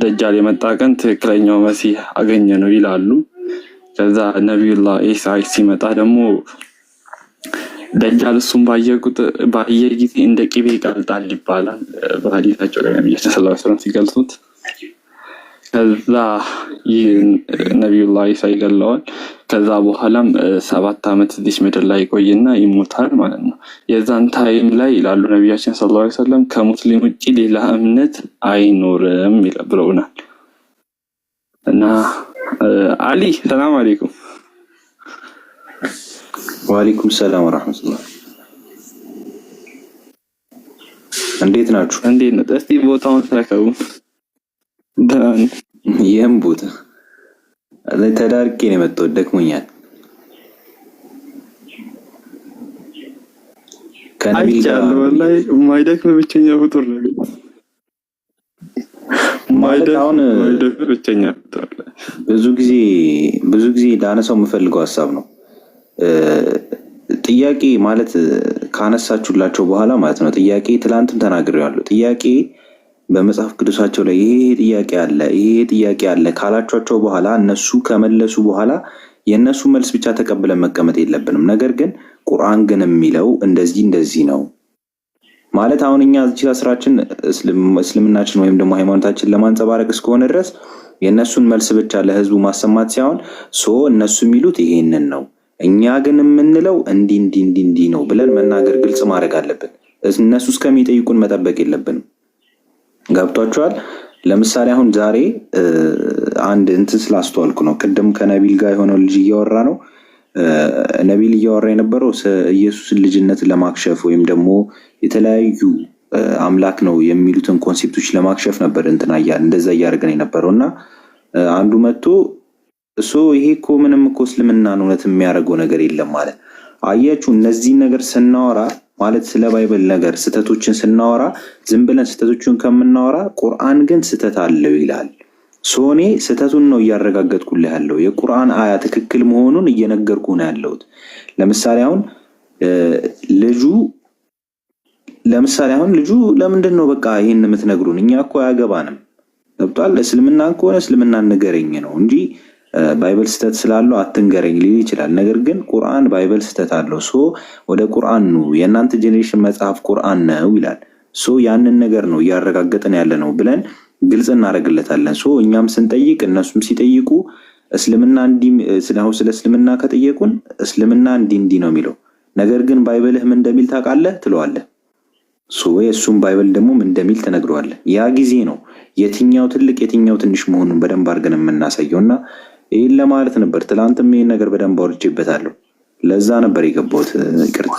ደጃል የመጣ ቀን ትክክለኛው መሲህ አገኘ ነው ይላሉ። ከዛ ነብዩላህ ኢሳ ሲመጣ ደግሞ ደጃል እሱን ባየ ጊዜ እንደ ቂቤ ይቀልጣል ይባላል በሐዲሳቸው ላይ ነብያችን ሰለላሁ ዐለይሂ ወሰለም ሲገልጹት። ከዛ ነብዩላህ ኢሳ ይገለዋል። ከዛ በኋላም 7 አመት እዚህ ምድር ላይ ቆይና ይሞታል ማለት ነው። የዛን ታይም ላይ ይላሉ ነብያችን ሰለላሁ ዐለይሂ ወሰለም ከሙስሊም ውጪ ሌላ እምነት አይኖርም ብለውናል። እና አሊ ሰላም አለይኩም። ወአለይኩም ሰላም ወራህመቱላህ። እንዴት ናችሁ? እንዴት ነው? እስቲ ቦታውን ተረከቡ። ይሄን ቦታ ተዳርቄ ነው የመጣሁት፣ ደክሞኛል። ከነቢል ጋር አይቻለሁ። ወላሂ የማይደክም ብቸኛ ፍጡር ነው። ማለት አሁን የማይደክም ብቸኛ ፍጡር ብዙ ጊዜ ላነሳው የምፈልገው ሀሳብ ነው። ጥያቄ ማለት ካነሳችሁላቸው በኋላ ማለት ነው። ጥያቄ ትላንትም ተናግሬዋለሁ። ጥያቄ በመጽሐፍ ቅዱሳቸው ላይ ይሄ ጥያቄ አለ ካላችኋቸው በኋላ እነሱ ከመለሱ በኋላ የእነሱ መልስ ብቻ ተቀብለን መቀመጥ የለብንም። ነገር ግን ቁርአን ግን የሚለው እንደዚህ ነው ማለት አሁን እኛ እዚህ ስራችን እስልምናችን ወይም ደግሞ ሃይማኖታችን ለማንጸባረቅ እስከሆነ ድረስ የእነሱን መልስ ብቻ ለህዝቡ ማሰማት ሳይሆን እነሱ የሚሉት ይሄንን ነው፣ እኛ ግን የምንለው እንዲህ ነው ብለን መናገር፣ ግልጽ ማድረግ አለብን። እነሱ እስከሚጠይቁን መጠበቅ የለብንም። ገብቷቸዋል። ለምሳሌ አሁን ዛሬ አንድ እንትን ስላስተዋልኩ ነው። ቅድም ከነቢል ጋር የሆነው ልጅ እያወራ ነው። ነቢል እያወራ የነበረው ኢየሱስን ልጅነት ለማክሸፍ ወይም ደግሞ የተለያዩ አምላክ ነው የሚሉትን ኮንሴፕቶች ለማክሸፍ ነበር እንደዛ እያደረገን የነበረው እና አንዱ መጥቶ ይሄ እኮ ምንም እኮ እስልምናን እውነት የሚያደርገው ነገር የለም ማለት አያችሁ። እነዚህን ነገር ስናወራ ማለት ስለ ባይብል ነገር ስተቶችን ስናወራ ዝም ብለን ስተቶችን ከምናወራ ቁርአን ግን ስተት አለው ይላል። እኔ ስተቱን ነው እያረጋገጥኩልህ ያለው፣ የቁርአን አያ ትክክል መሆኑን እየነገርኩ ነው ያለሁት። ለምሳሌ አሁን ልጁ ለምንድን ነው በቃ ይሄን የምትነግሩን? እኛ እኮ አያገባንም። ገብቷል። እስልምና ከሆነ እስልምና ንገረኝ ነው እንጂ ባይብል ስተት ስላለው አትንገረኝ ሊል ይችላል። ነገር ግን ቁርአን ባይብል ስተት አለው። ወደ ቁርአን ነው፣ የእናንተ ጄኔሬሽን መጽሐፍ ቁርአን ነው ይላል። ያንን ነገር ነው እያረጋገጥን ያለ ነው ብለን ግልጽ እናደርግለታለን። እኛም ስንጠይቅ እነሱም ሲጠይቁ እስልምና ስለ እስልምና ከጠየቁን እስልምና እንዲህ ነው የሚለው፣ ነገር ግን ባይብልህ ምን እንደሚል ታውቃለህ ትለዋለህ። እሱም ባይብል ደግሞ ምን እንደሚል ተነግረዋለህ። ያ ጊዜ ነው የትኛው ትልቅ የትኛው ትንሽ መሆኑን በደንብ አድርገን የምናሳየውና ይህን ለማለት ነበር። ትላንትም ይህን ነገር በደንብ አውርቼበታለሁ። ለዛ ነበር የገባሁት። ይቅርታ።